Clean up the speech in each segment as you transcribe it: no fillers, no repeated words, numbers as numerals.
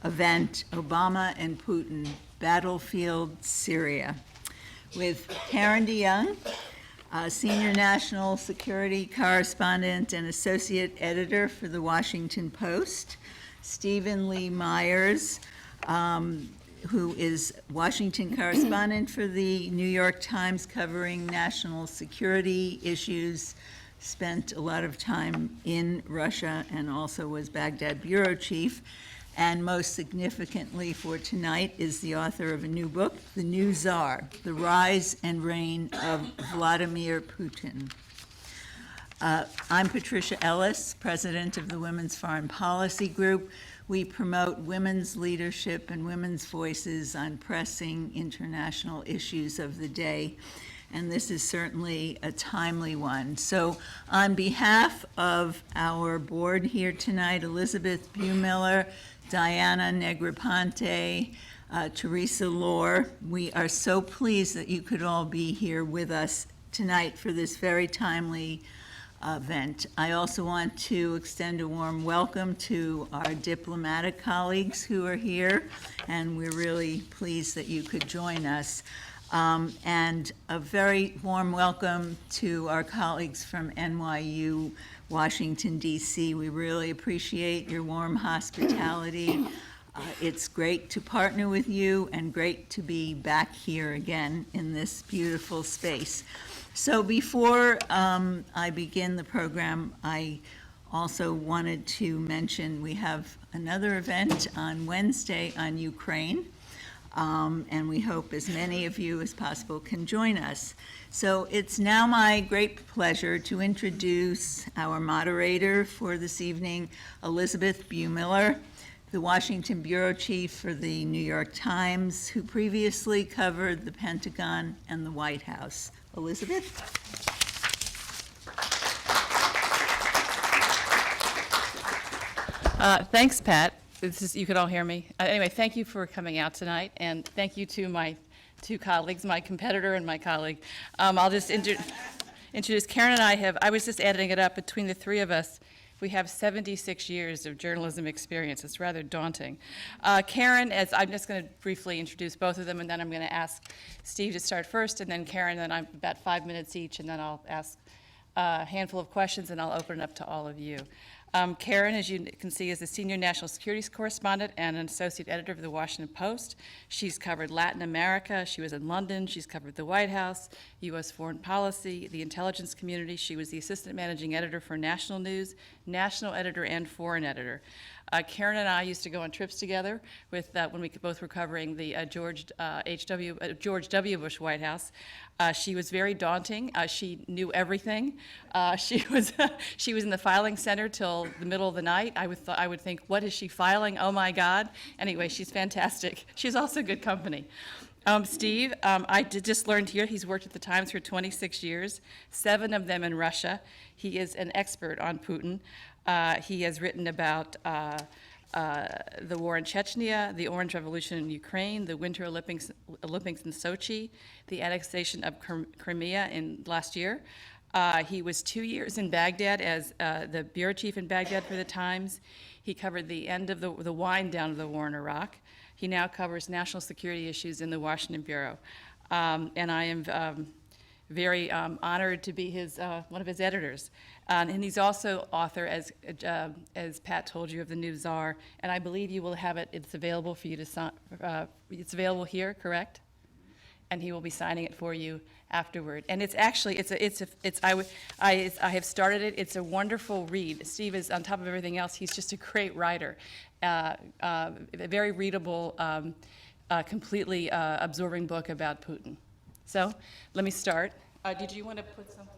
event, Obama and Putin, Battlefield, Syria, with Karen DeYoung, Senior National Security Correspondent and Associate Editor for The Washington Post, Stephen Lee Myers, who is Washington Correspondent for the New York Times covering national security issues, spent a lot of time in Russia and also was Baghdad Bureau Chief. And most significantly for tonight is the author of a new book, The New Tsar, The Rise and Reign of Vladimir Putin. I'm Patricia Ellis, President of the Women's Foreign Policy Group. We promote women's leadership and women's voices on pressing international issues of the day, and this is certainly a timely one. So on behalf of our board here tonight, Elizabeth Buemiller, Diana Negroponte, Teresa Lohr, we are so pleased that you could all be here with us tonight for this very timely event. I also want to extend a warm welcome to our diplomatic colleagues who are here, and we're really pleased that you could join us. And a very warm welcome to our colleagues from NYU, Washington, D.C. We really appreciate your warm hospitality. It's great to partner with you and great to be back here again in this beautiful space. So before I begin the program, I also wanted to mention we have another event on Wednesday on Ukraine, and we hope as many of you as possible can join us. So it's now my great pleasure to introduce our moderator for this evening, Elizabeth Buemiller, the Washington Bureau Chief for the New York Times, who previously covered the Pentagon and the White House. Elizabeth? Thanks, Pat. You could all hear me. Anyway, thank you for coming out tonight, and thank you to my two colleagues, my competitor and my colleague. I'll just introduce Karen and I was just adding it up, between the three of us, we have 76 years of journalism experience. It's rather daunting. Karen, I'm just going to briefly introduce both of them, and then I'm going to ask Steve to start first, and then Karen, and I'm about 5 minutes each, and then I'll ask a handful of questions, and I'll open it up to all of you. Karen, as you can see, is a senior national security correspondent and an associate editor of the Washington Post. She's covered Latin America. She was in London. She's covered the White House, U.S. foreign policy, the intelligence community. She was the assistant managing editor for National News, national editor and foreign editor. Karen and I used to go on trips together with when we both were covering the George W. Bush White House. She was very daunting. She knew everything. She was in the filing center till the middle of the night. I would think, what is she filing? Oh my God! Anyway, she's fantastic. She's also good company. Steve, I just learned here he's worked at the Times for 26 years, 7 of them in Russia. He is an expert on Putin. He has written about the war in Chechnya, the Orange Revolution in Ukraine, the Winter Olympics in Sochi, the annexation of Crimea in last year. He was 2 years in Baghdad as the bureau chief in Baghdad for the Times. He covered the end of the wind down of the war in Iraq. He now covers national security issues in the Washington Bureau. And I am very honored to be one of his editors. And he's also author, as Pat told you, of The New Tsar. And I believe you will have it. It's available for you to sign. It's available here, correct? And he will be signing it for you afterward. And it's actually I have started it. It's a wonderful read. Steve is, on top of everything else, he's just a great writer. A very readable, completely absorbing book about Putin. So let me start. Did you want to put something?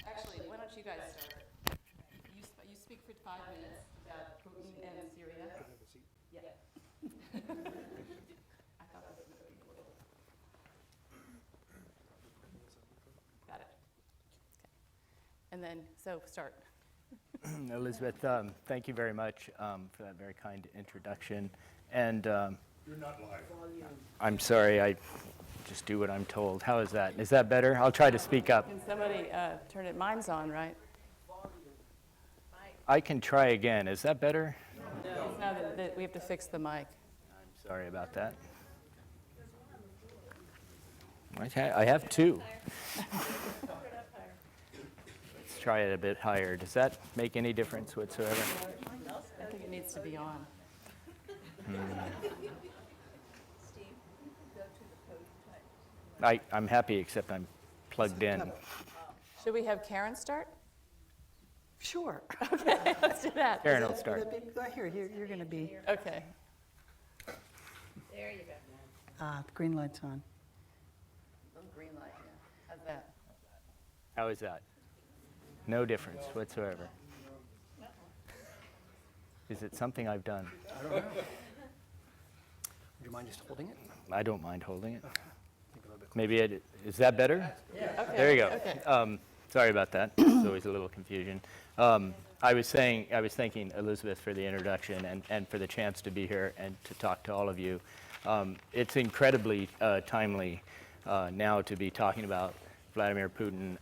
Actually, why don't you guys start? You speak for 5 minutes about Putin and Syria. Can I have a seat? Yeah. I thought this was pretty cool. Got it. Okay. And then, so start. Elizabeth, thank you very much for that very kind introduction. And You're not live. I'm sorry, just do what I'm told. How is that? Is that better? I'll try to speak up. Can somebody turn it? Mine's on, right? I can try again. Is that better? No, that we have to fix the mic. I'm sorry about that. I have two. Let's try it a bit higher. Does that make any difference whatsoever? I think it needs to be on. I'm happy, except I'm plugged in. Should we have Karen start? Sure. Let's do that. Karen will start. Go here, you're going to be, Okay. the green light's on. Green light, yeah. How's that? How is that? No difference whatsoever. Is it something I've done? Would you mind just holding it? I don't mind holding it. Think a little bit Maybe is that better? Okay. There you go. Okay. Sorry about that. There's always a little confusion. I was thanking Elizabeth for the introduction and for the chance to be here and to talk to all of you. It's incredibly timely now to be talking about Vladimir Putin.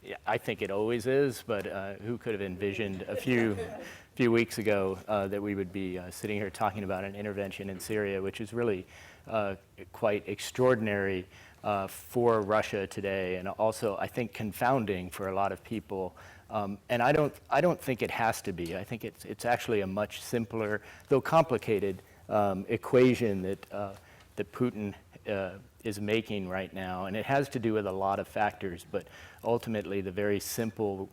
Yeah, I think it always is, but who could have envisioned a few weeks ago that we would be sitting here talking about an intervention in Syria, which is really quite extraordinary for Russia today, and also I think confounding for a lot of people. And I don't think it has to be. I think it's actually a much simpler, though complicated, equation that Putin is making right now, and it has to do with a lot of factors. But ultimately, the very simple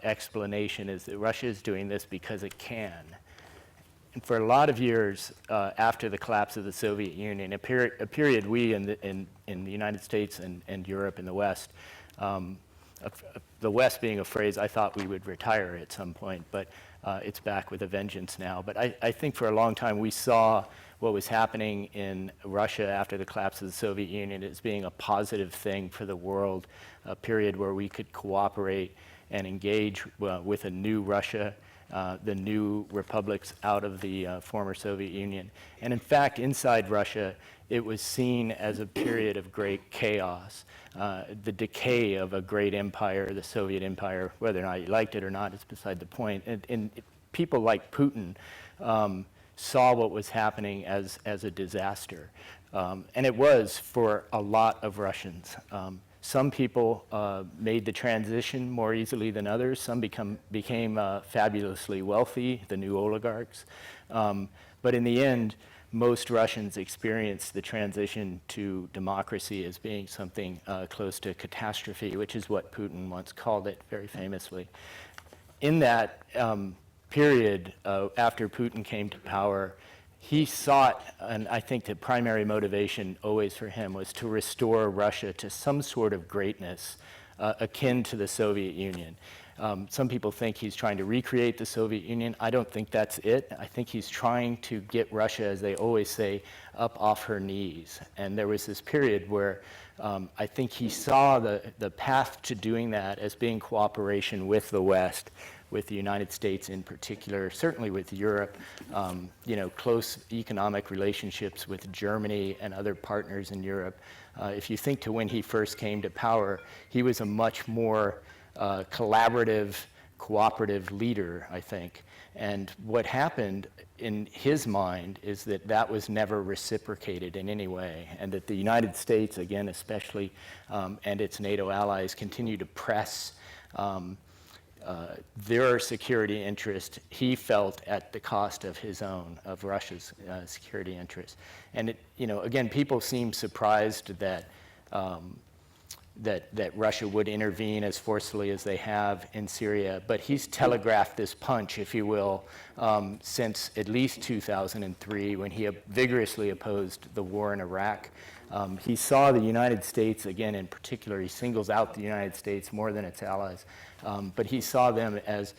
explanation is that Russia is doing this because it can. And for a lot of years after the collapse of the Soviet Union, a period we in the United States and Europe and the West, the West being a phrase I thought we would retire at some point, but it's back with a vengeance now. But I think for a long time we saw what was happening in Russia after the collapse of the Soviet Union as being a positive thing for the world, a period where we could cooperate and engage with a new Russia, the new republics out of the former Soviet Union. And in fact, inside Russia, it was seen as a period of great chaos, the decay of a great empire, the Soviet Empire. Whether or not you liked it or not is beside the point. And people like Putin saw what was happening as a disaster. And it was for a lot of Russians. Some people made the transition more easily than others. Some became fabulously wealthy, the new oligarchs. But in the end, most Russians experienced the transition to democracy as being something close to catastrophe, which is what Putin once called it very famously. In that period after Putin came to power, he sought, and I think the primary motivation always for him was to restore Russia to some sort of greatness akin to the Soviet Union. Some people think he's trying to recreate the Soviet Union. I don't think that's it. I think he's trying to get Russia, as they always say, up off her knees. And there was this period where I think he saw the path to doing that as being cooperation with the West, with the United States in particular, certainly with Europe, close economic relationships with Germany and other partners in Europe. If you think to when he first came to power, he was a much more collaborative, cooperative leader, I think. And what happened in his mind is that was never reciprocated in any way, and that the United States, again especially, and its NATO allies continue to press their security interest, he felt at the cost of his own, of Russia's security interest. And again, people seem surprised that Russia would intervene as forcefully as they have in Syria, but he's telegraphed this punch, if you will, since at least 2003, when he vigorously opposed the war in Iraq. He saw the United States, again in particular, he singles out the United States more than its allies, but he saw them as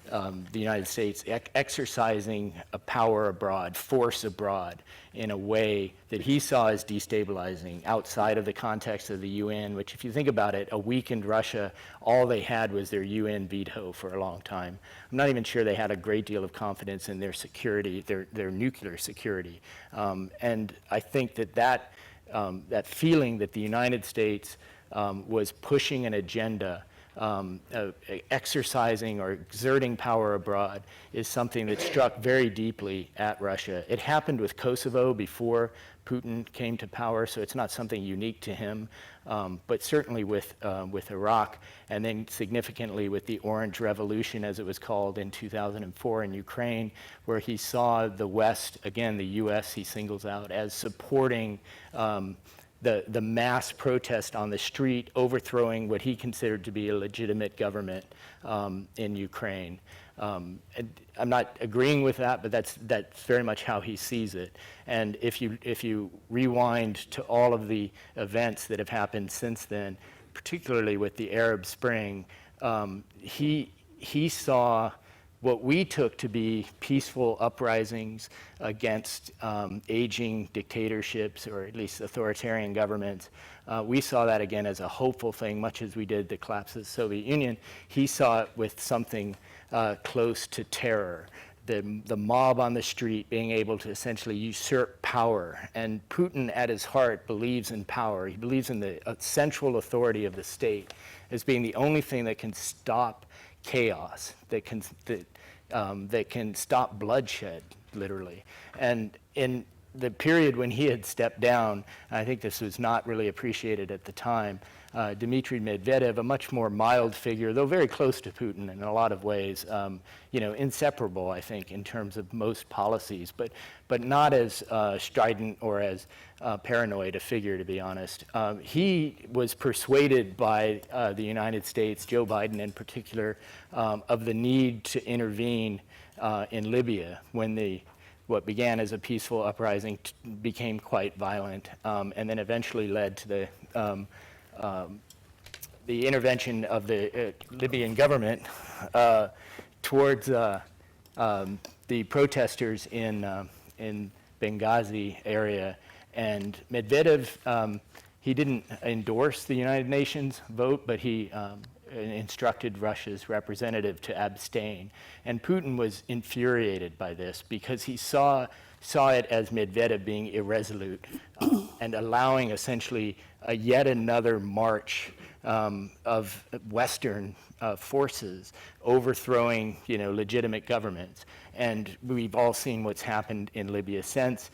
the United States exercising a power abroad, force abroad, in a way that he saw as destabilizing outside of the context of the UN, which, if you think about it, a weakened Russia, all they had was their UN veto for a long time. I'm not even sure they had a great deal of confidence in their security, their nuclear security. And I think that that feeling that the United States was pushing an agenda, exercising or exerting power abroad, is something that struck very deeply at Russia. It happened with Kosovo before Putin came to power, so it's not something unique to him, but certainly with Iraq, and then significantly with the Orange Revolution, as it was called, in 2004 in Ukraine, where he saw the West, again, the US he singles out, as supporting the mass protest on the street, overthrowing what he considered to be a legitimate government in Ukraine. And I'm not agreeing with that, but that's very much how he sees it. And if you rewind to all of the events that have happened since then, particularly with the Arab Spring, he saw what we took to be peaceful uprisings against aging dictatorships, or at least authoritarian governments. We saw that again as a hopeful thing, much as we did the collapse of the Soviet Union. He saw it with something close to terror. The mob on the street being able to essentially usurp power. And Putin, at his heart, believes in power. He believes in the central authority of the state as being the only thing that can stop chaos, that can stop bloodshed, literally. And in the period when he had stepped down, I think this was not really appreciated at the time, Dmitry Medvedev, a much more mild figure, though very close to Putin in a lot of ways, inseparable, I think, in terms of most policies, but not as strident or as paranoid a figure, to be honest. He was persuaded by the United States, Joe Biden in particular, of the need to intervene in Libya when what began as a peaceful uprising became quite violent, and then eventually led to the intervention of the Libyan government towards the protesters in Benghazi area. And Medvedev, he didn't endorse the United Nations vote, but he instructed Russia's representative to abstain. And Putin was infuriated by this because he saw it as Medvedev being irresolute and allowing essentially yet another march of Western forces overthrowing, legitimate governments. And we've all seen what's happened in Libya since.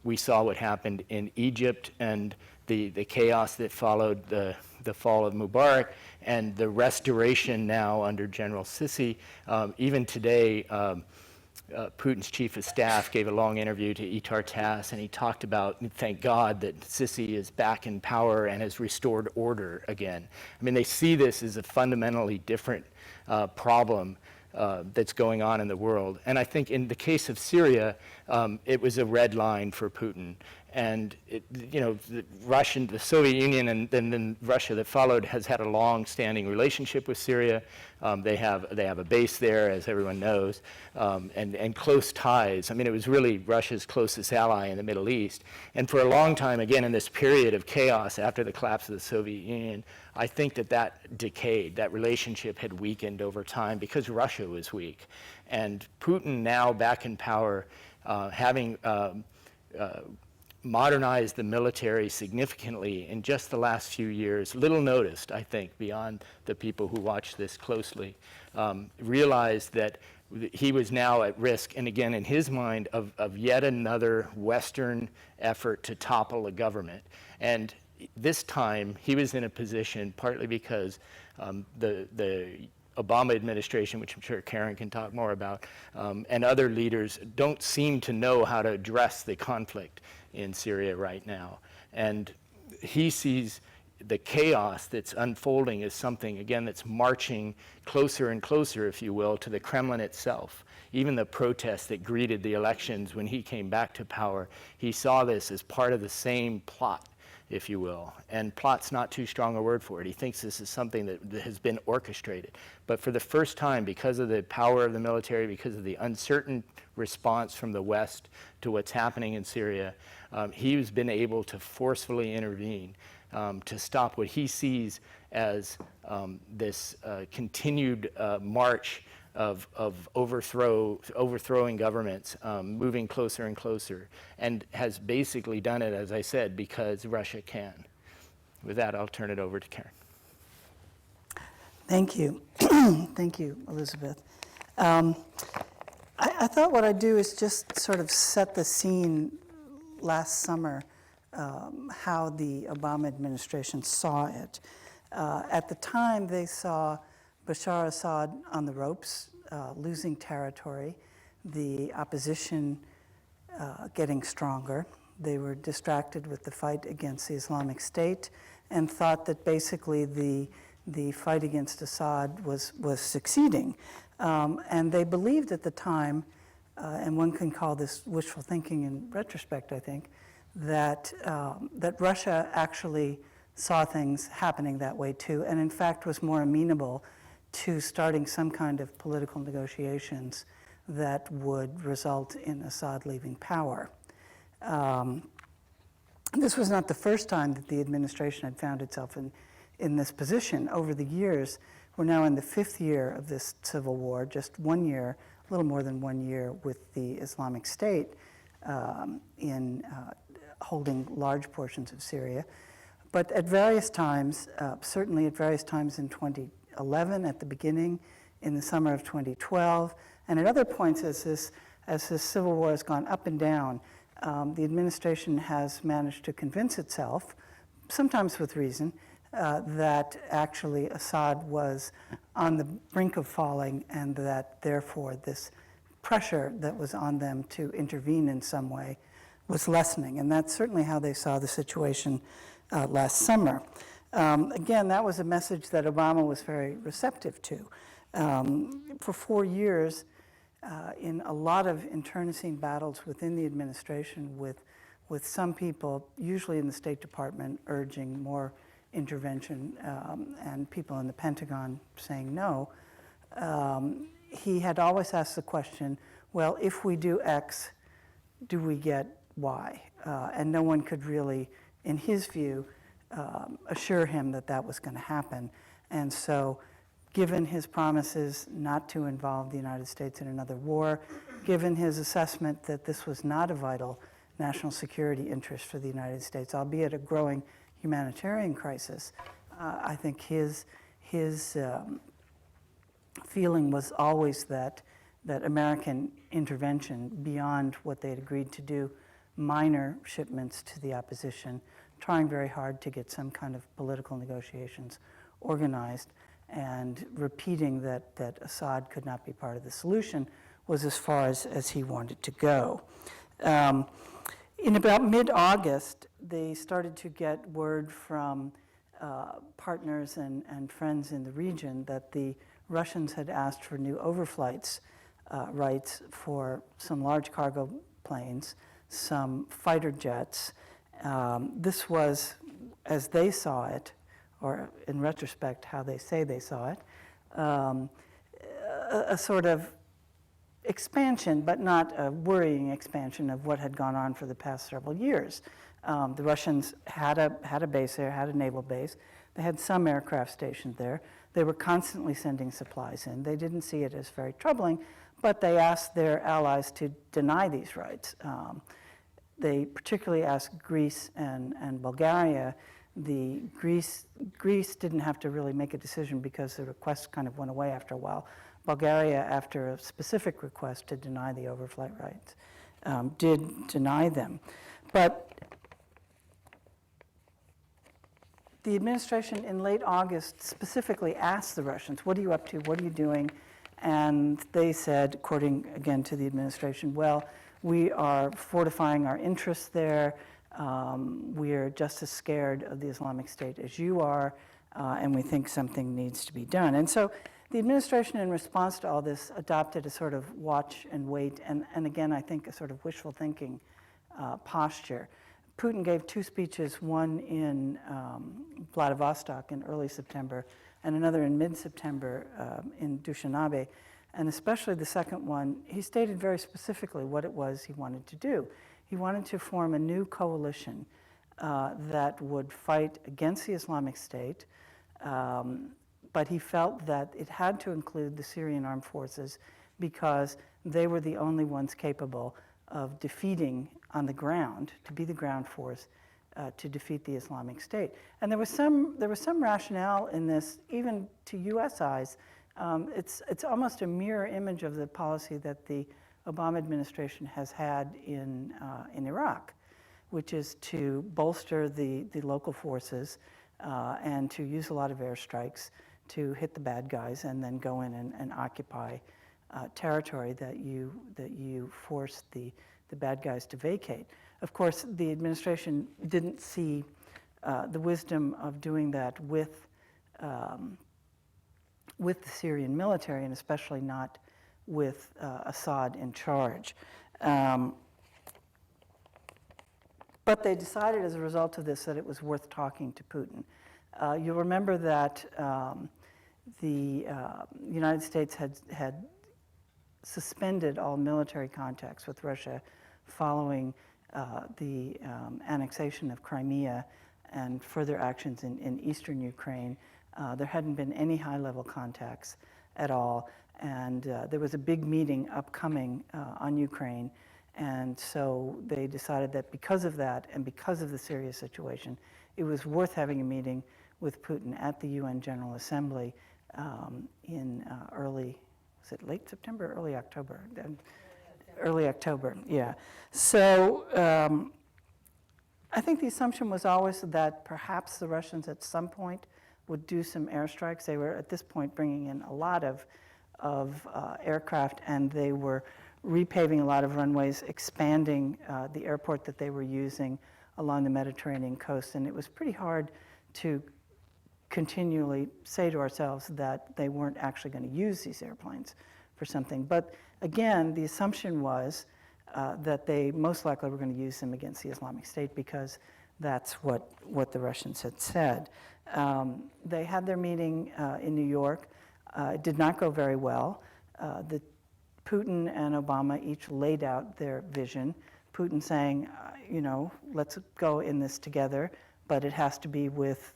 We saw what happened in Egypt and the chaos that followed the fall of Mubarak and the restoration now under General Sisi. Even today, Putin's chief of staff gave a long interview to Itar Tass, and he talked about, thank God that Sisi is back in power and has restored order again. I mean, they see this as a fundamentally different problem that's going on in the world. And I think in the case of Syria, it was a red line for Putin. And the Soviet Union and then Russia that followed has had a long-standing relationship with Syria. They have a base there, as everyone knows, and close ties. I mean, it was really Russia's closest ally in the Middle East. And for a long time, again, in this period of chaos after the collapse of the Soviet Union, I think that decayed. That relationship had weakened over time because Russia was weak. And Putin, now back in power, having modernized the military significantly in just the last few years, little noticed, I think, beyond the people who watch this closely, realized that he was now at risk, and again, in his mind, of yet another Western effort to topple a government. And this time, he was in a position, partly because the Obama administration, which I'm sure Karen can talk more about, and other leaders don't seem to know how to address the conflict in Syria right now. And he sees the chaos that's unfolding as something, again, that's marching closer and closer, if you will, to the Kremlin itself. Even the protests that greeted the elections when he came back to power, he saw this as part of the same plot, if you will. And plot's not too strong a word for it. He thinks this is something that has been orchestrated. But for the first time, because of the power of the military, because of the uncertain response from the West to what's happening in Syria, he's been able to forcefully intervene to stop what he sees as this continued march of overthrowing governments, moving closer and closer, and has basically done it, as I said, because Russia can. With that, I'll turn it over to Karen. Thank you. Thank you, Elizabeth. I thought what I'd do is just sort of set the scene last summer, how the Obama administration saw it. At the time, they saw Bashar al-Assad on the ropes, losing territory, the opposition getting stronger. They were distracted with the fight against the Islamic State and thought that basically the fight against Assad was succeeding. And they believed at the time, and one can call this wishful thinking in retrospect, I think, that Russia actually saw things happening that way too, and in fact was more amenable to starting some kind of political negotiations that would result in Assad leaving power. This was not the first time that the administration had found itself in this position. Over the years, we're now in the 5th year of this civil war, just 1 year, a little more than 1 year with the Islamic State in holding large portions of Syria. But at various times, certainly at various times in 2011 at the beginning, in the summer of 2012, and at other points as this civil war has gone up and down, the administration has managed to convince itself, sometimes with reason, that actually Assad was on the brink of falling and that therefore this pressure that was on them to intervene in some way was lessening. And that's certainly how they saw the situation last summer. Again, that was a message that Obama was very receptive to. For 4 years, in a lot of internecine battles within the administration with some people, usually in the State Department, urging more intervention and people in the Pentagon saying no, he had always asked the question, well, if we do X, do we get Y? And no one could really, in his view, assure him that that was going to happen. And so, given his promises not to involve the United States in another war, given his assessment that this was not a vital national security interest for the United States, albeit a growing humanitarian crisis, I think his feeling was always that American intervention beyond what they had agreed to do, minor shipments to the opposition, trying very hard to get some kind of political negotiations organized, and repeating that Assad could not be part of the solution was as far as he wanted to go. In about mid-August, they started to get word from partners and friends in the region that the Russians had asked for new overflights rights for some large cargo planes, some fighter jets. This was, as they saw it, or in retrospect, how they say they saw it, a sort of expansion, but not a worrying expansion of what had gone on for the past several years. The Russians had a base there, had a naval base. They had some aircraft stationed there. They were constantly sending supplies in. They didn't see it as very troubling, but they asked their allies to deny these rights. They particularly asked Greece and Bulgaria. Greece didn't have to really make a decision because the request kind of went away after a while. Bulgaria, after a specific request to deny the overflight rights, did deny them. But the administration in late August specifically asked the Russians, what are you up to? What are you doing? And they said, according again to the administration, well, we are fortifying our interests there. We are just as scared of the Islamic State as you are, and we think something needs to be done. And so the administration, in response to all this, adopted a sort of watch and wait, and again, I think a sort of wishful thinking posture. Putin gave 2 speeches, one in Vladivostok in early September, and another in mid-September in Dushanbe. And especially the second one, he stated very specifically what it was he wanted to do. He wanted to form a new coalition that would fight against the Islamic State, but he felt that it had to include the Syrian armed forces because they were the only ones capable of defeating on the ground, to be the ground force, to defeat the Islamic State. And there was some rationale in this, even to U.S. eyes. It's almost a mirror image of the policy that the Obama administration has had in Iraq, which is to bolster the local forces and to use a lot of airstrikes to hit the bad guys and then go in and occupy territory that you force the bad guys to vacate. Of course, the administration didn't see the wisdom of doing that with the Syrian military, and especially not with Assad in charge. But they decided as a result of this that it was worth talking to Putin. You'll remember that the United States had suspended all military contacts with Russia following the annexation of Crimea and further actions in eastern Ukraine. There hadn't been any high-level contacts at all, and there was a big meeting upcoming on Ukraine, and so they decided that because of that and because of the Syria situation, it was worth having a meeting with Putin at the UN General Assembly in was it late September, early October? Early October, yeah. So I think the assumption was always that perhaps the Russians at some point would do some airstrikes. They were at this point bringing in a lot of aircraft, and they were repaving a lot of runways, expanding the airport that they were using along the Mediterranean coast, and it was pretty hard to continually say to ourselves that they weren't actually going to use these airplanes for something. But again, the assumption was that they most likely were going to use them against the Islamic State because that's what the Russians had said. They had their meeting in New York. It did not go very well. Putin and Obama each laid out their vision. Putin saying, let's go in this together, but it has to be with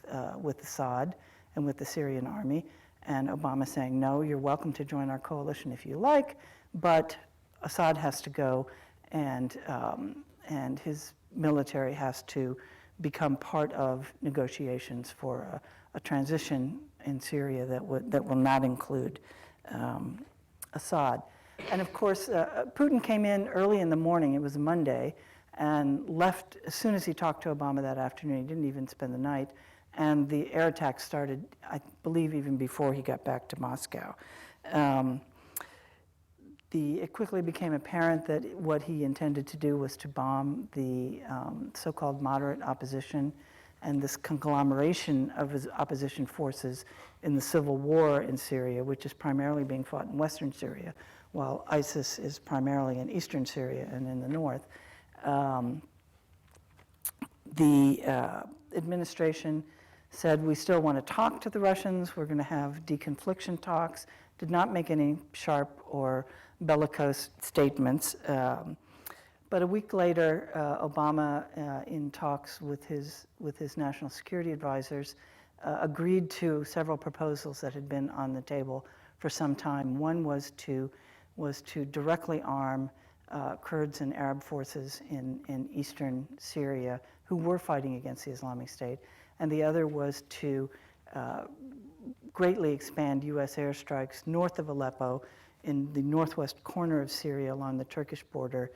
Assad and with the Syrian army. And Obama saying, no, you're welcome to join our coalition if you like, but Assad has to go, and his military has to become part of negotiations for a transition in Syria that will not include Assad. And of course, Putin came in early in the morning, it was a Monday, and left as soon as he talked to Obama that afternoon. He didn't even spend the night. And the air attack started, I believe, even before he got back to Moscow. It quickly became apparent that what he intended to do was to bomb the so-called moderate opposition and this conglomeration of his opposition forces in the civil war in Syria, which is primarily being fought in western Syria, while ISIS is primarily in eastern Syria and in the north. The administration said, we still want to talk to the Russians, we're going to have deconfliction talks, did not make any sharp or bellicose statements. But a week later, Obama, in talks with his national security advisors, agreed to several proposals that had been on the table for some time. One was to directly arm Kurds and Arab forces in eastern Syria who were fighting against the Islamic State, and the other was to greatly expand U.S. airstrikes north of Aleppo in the northwest corner of Syria along the Turkish border,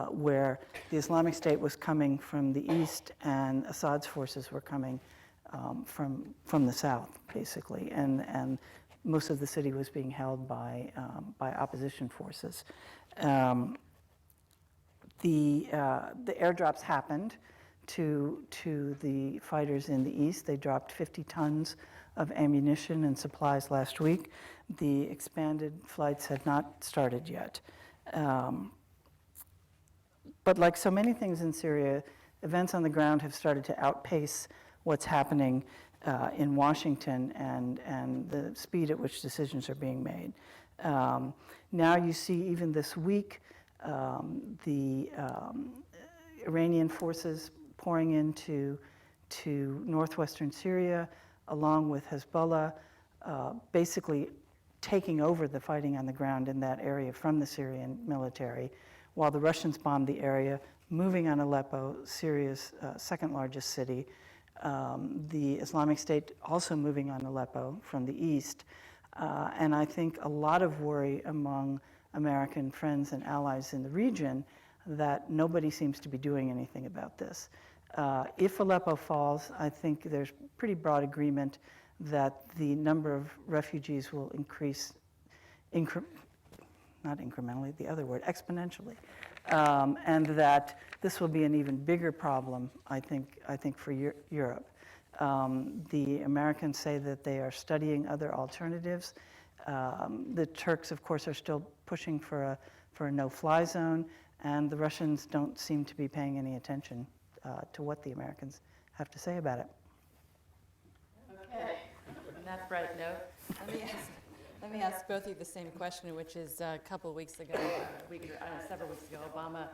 where the Islamic State was coming from the east and Assad's forces were coming from the south, basically, and most of the city was being held by opposition forces. The airdrops happened to the fighters in the east. They dropped 50 tons of ammunition and supplies last week. The expanded flights had not started yet. But like so many things in Syria, events on the ground have started to outpace what's happening in Washington and the speed at which decisions are being made. Now you see, even this week, the Iranian forces pouring into northwestern Syria, along with Hezbollah, basically taking over the fighting on the ground in that area from the Syrian military, while the Russians bombed the area, moving on Aleppo, Syria's second largest city. The Islamic State also moving on Aleppo from the east. And I think a lot of worry among American friends and allies in the region that nobody seems to be doing anything about this. If Aleppo falls, I think there's pretty broad agreement that the number of refugees will increase, not incrementally, the other word, exponentially, and that this will be an even bigger problem, I think for Europe. The Americans say that they are studying other alternatives. The Turks, of course, are still pushing for a no-fly zone, and the Russians don't seem to be paying any attention to what the Americans have to say about it. Okay, on that bright note, let me ask both of you the same question, which is a couple of weeks ago, several weeks ago, Obama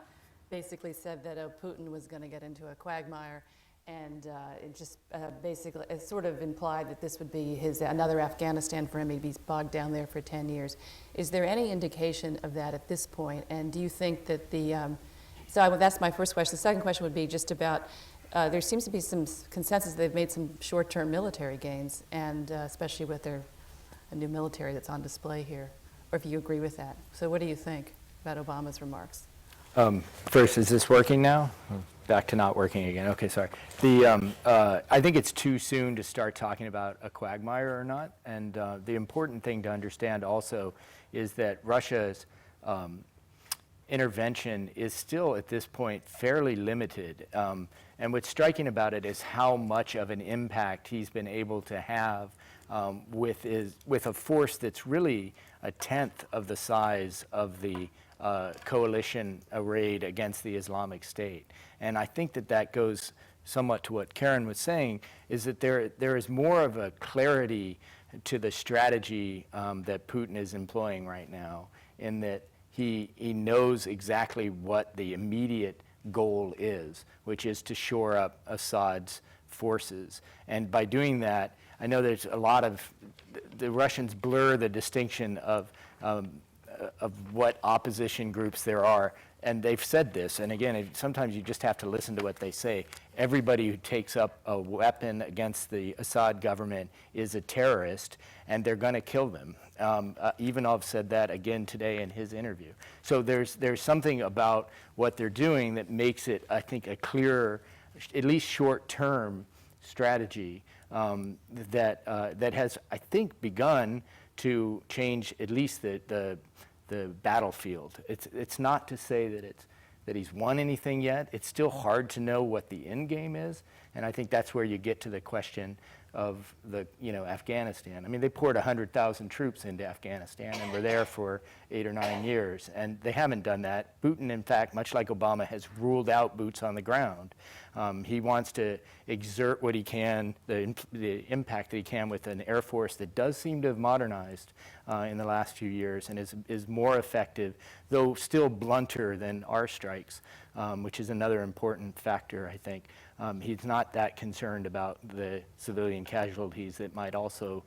basically said that Putin was going to get into a quagmire, and it just basically it sort of implied that this would be another Afghanistan for him. He'd be bogged down there for 10 years. Is there any indication of that at this point? And do you think that that's my first question. The second question would be just about there seems to be some consensus that they've made some short-term military gains, and especially with a new military that's on display here, or if you agree with that. So what do you think about Obama's remarks? First, is this working now? Back to not working again. Okay, sorry. I think it's too soon to start talking about a quagmire or not. And the important thing to understand also is that Russia's intervention is still at this point fairly limited. And what's striking about it is how much of an impact he's been able to have with a force that's really a tenth of the size of the coalition arrayed against the Islamic State. And I think that goes somewhat to what Karen was saying, is that there is more of a clarity to the strategy that Putin is employing right now, in that he knows exactly what the immediate goal is, which is to shore up Assad's forces. And by doing that, I know there's a lot of, the Russians blur the distinction of what opposition groups there are. And they've said this, and again, sometimes you just have to listen to what they say. Everybody who takes up a weapon against the Assad government is a terrorist, and they're going to kill them. Ivanov said that again today in his interview. So there's something about what they're doing that makes it, I think, a clearer, at least short-term strategy that has, I think, begun to change at least the battlefield. It's not to say that he's won anything yet. It's still hard to know what the end game is, and I think that's where you get to the question of Afghanistan. I mean, they poured 100,000 troops into Afghanistan and were there for 8 or 9 years, and they haven't done that. Putin, in fact, much like Obama, has ruled out boots on the ground. He wants to exert what he can, the impact that he can with an air force that does seem to have modernized in the last few years and is more effective, though still blunter than our strikes, which is another important factor, I think. He's not that concerned about the civilian casualties that might also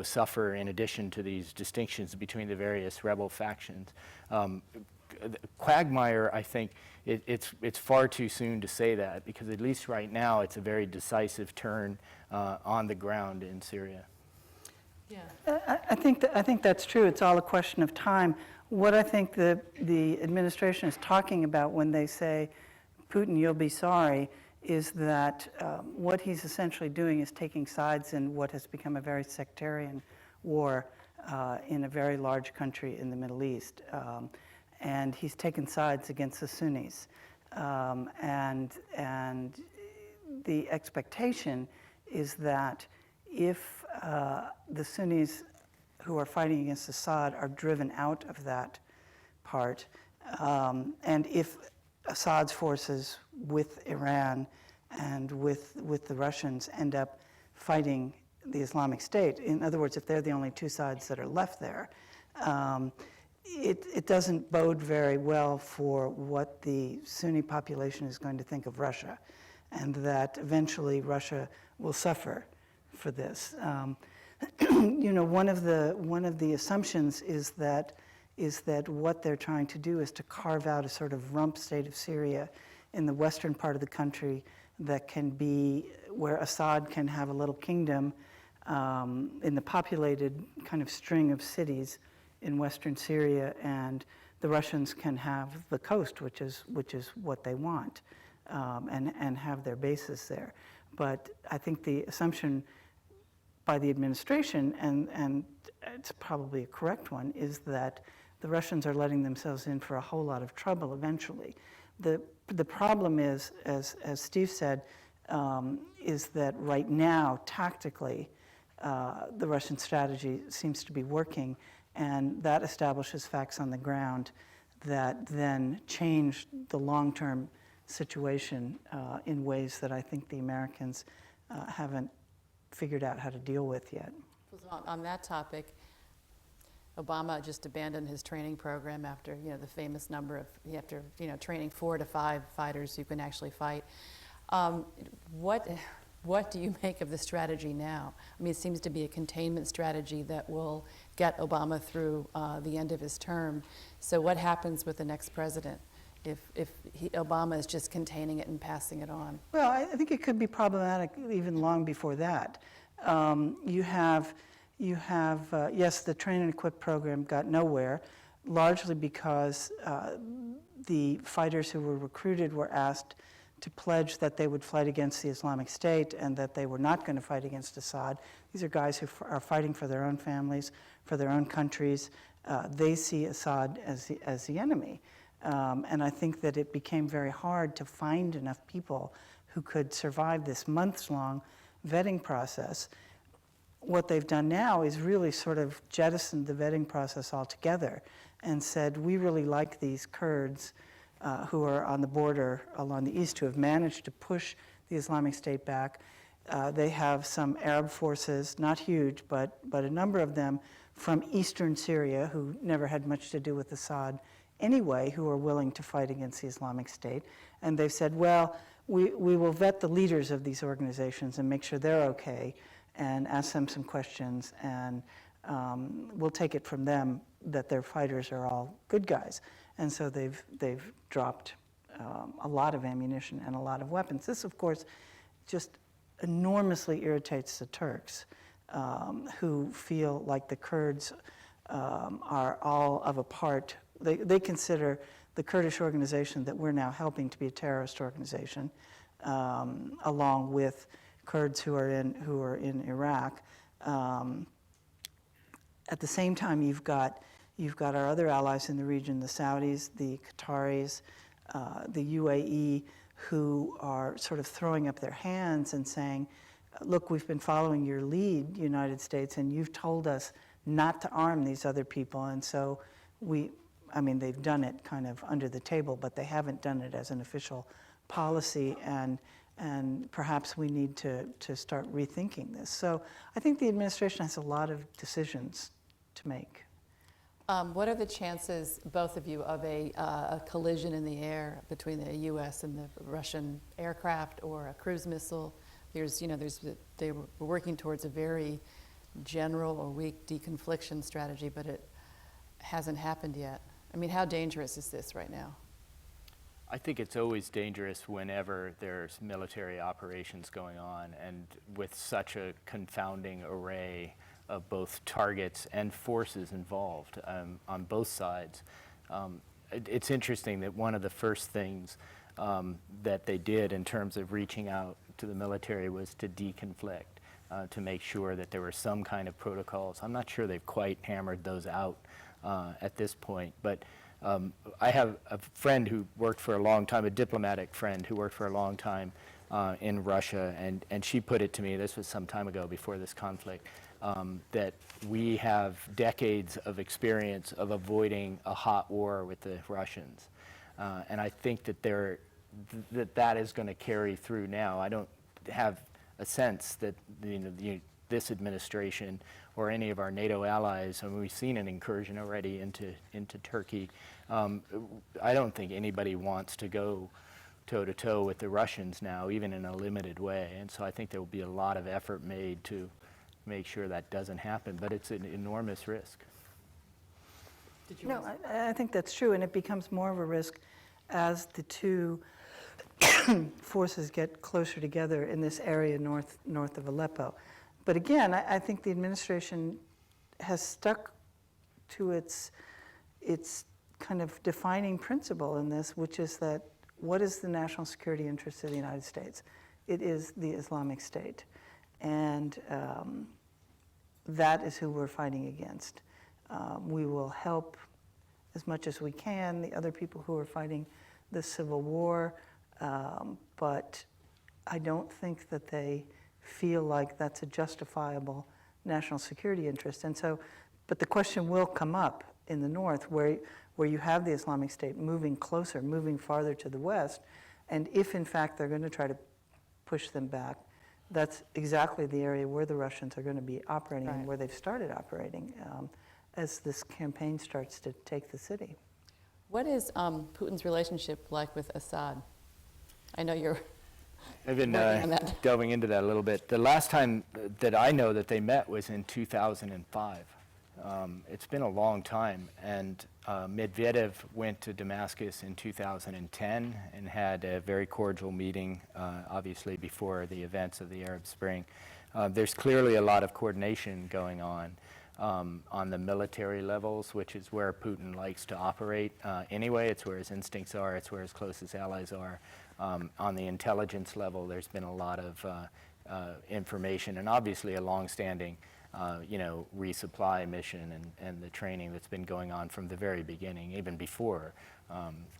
suffer in addition to these distinctions between the various rebel factions. Quagmire, I think, it's far too soon to say that, because at least right now it's a very decisive turn on the ground in Syria. Yeah. I think that's true. It's all a question of time. What I think the administration is talking about when they say, Putin, you'll be sorry, is that what he's essentially doing is taking sides in what has become a very sectarian war in a very large country in the Middle East. And he's taken sides against the Sunnis. And the expectation is that if the Sunnis who are fighting against Assad are driven out of that part, and if Assad's forces with Iran and with the Russians end up fighting the Islamic State, in other words, if they're the only two sides that are left there, it doesn't bode very well for what the Sunni population is going to think of Russia, and that eventually Russia will suffer for this. One of the assumptions is that what they're trying to do is to carve out a sort of rump state of Syria in the western part of the country that can be where Assad can have a little kingdom in the populated kind of string of cities in western Syria, and the Russians can have the coast, which is what they want, and have their bases there. But I think the assumption by the administration, and it's probably a correct one, is that the Russians are letting themselves in for a whole lot of trouble eventually. The problem is, as Steve said, is that right now, tactically, the Russian strategy seems to be working, and that establishes facts on the ground that then change the long-term situation in ways that I think the Americans haven't figured out how to deal with yet. On that topic, Obama just abandoned his training program after, the famous number of, after, training 4 to 5 fighters who can actually fight. What do you make of the strategy now? I mean, it seems to be a containment strategy that will get Obama through the end of his term. So what happens with the next president if Obama is just containing it and passing it on? Well, I think it could be problematic even long before that. You have yes, the train and equip program got nowhere, largely because the fighters who were recruited were asked to pledge that they would fight against the Islamic State and that they were not going to fight against Assad. These are guys who are fighting for their own families, for their own countries. They see Assad as the enemy. And I think that it became very hard to find enough people who could survive this months-long vetting process. What they've done now is really sort of jettisoned the vetting process altogether and said, we really like these Kurds who are on the border along the east, who have managed to push the Islamic State back. They have some Arab forces, not huge, but a number of them from eastern Syria who never had much to do with Assad anyway, who are willing to fight against the Islamic State. And they've said, well, we will vet the leaders of these organizations and make sure they're okay and ask them some questions, and we'll take it from them that their fighters are all good guys. And so they've dropped a lot of ammunition and a lot of weapons. This, of course, just enormously irritates the Turks, who feel like the Kurds are all of a part. They consider the Kurdish organization that we're now helping to be a terrorist organization, along with Kurds who are in Iraq. At the same time, you've got our other allies in the region, the Saudis, the Qataris, the UAE, who are sort of throwing up their hands and saying, look, we've been following your lead, United States, and you've told us not to arm these other people. And so they've done it kind of under the table, but they haven't done it as an official policy, and perhaps we need to start rethinking this. So I think the administration has a lot of decisions to make. What are the chances, both of you, of a collision in the air between the U.S. and the Russian aircraft or a cruise missile? They were working towards a very general or weak deconfliction strategy, but it hasn't happened yet. I mean, how dangerous is this right now? I think it's always dangerous whenever there's military operations going on, and with such a confounding array of both targets and forces involved on both sides. It's interesting that one of the first things that they did in terms of reaching out to the military was to deconflict, to make sure that there were some kind of protocols. I'm not sure they've quite hammered those out at this point, but I have a friend who worked for a long time, a diplomatic friend who worked for a long time in Russia, and she put it to me, this was some time ago before this conflict, that we have decades of experience of avoiding a hot war with the Russians. And I think that that is going to carry through now. I don't have a sense that this administration or any of our NATO allies, and we've seen an incursion already into Turkey. I don't think anybody wants to go toe-to-toe with the Russians now, even in a limited way. And so I think there will be a lot of effort made to make sure that doesn't happen, but it's an enormous risk. No, I think that's true, and it becomes more of a risk as the two forces get closer together in this area north of Aleppo. But again, I think the administration has stuck to its kind of defining principle in this, which is that what is the national security interest of the United States? It is the Islamic State, and that is who we're fighting against. We will help as much as we can the other people who are fighting the civil war, but I don't think that they feel like that's a justifiable national security interest. And so, but the question will come up in the north where you have the Islamic State moving closer, moving farther to the west, and if in fact they're going to try to push them back, that's exactly the area where the Russians are going to be operating and where they've started operating as this campaign starts to take the city. What is Putin's relationship like with Assad? I know you're I've been working on that. delving into that a little bit. The last time that I know that they met was in 2005. It's been a long time, and Medvedev went to Damascus in 2010 and had a very cordial meeting, obviously before the events of the Arab Spring. There's clearly a lot of coordination going on the military levels, which is where Putin likes to operate anyway. It's where his instincts are. It's where his closest allies are. On the intelligence level, there's been a lot of information and obviously a long-standing resupply mission and the training that's been going on from the very beginning, even before,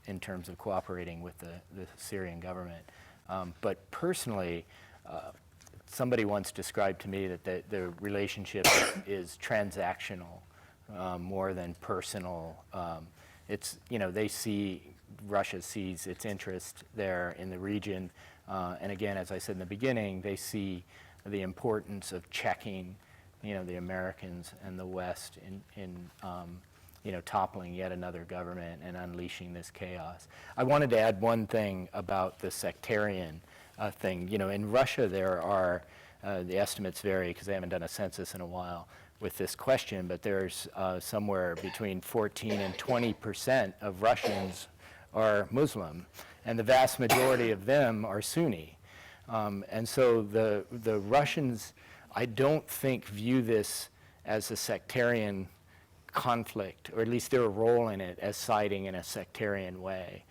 in terms of cooperating with the Syrian government. But personally, somebody once described to me that the relationship is transactional more than personal. Russia sees its interest there in the region. And again, as I said in the beginning, they see the importance of checking the Americans and the West in toppling yet another government and unleashing this chaos. I wanted to add one thing about the sectarian thing. In Russia there are, the estimates vary because they haven't done a census in a while with this question, but there's somewhere between 14 and 20% of Russians are Muslim, and the vast majority of them are Sunni. And so the Russians, I don't think, view this as a sectarian conflict, or at least their role in it as siding in a sectarian way,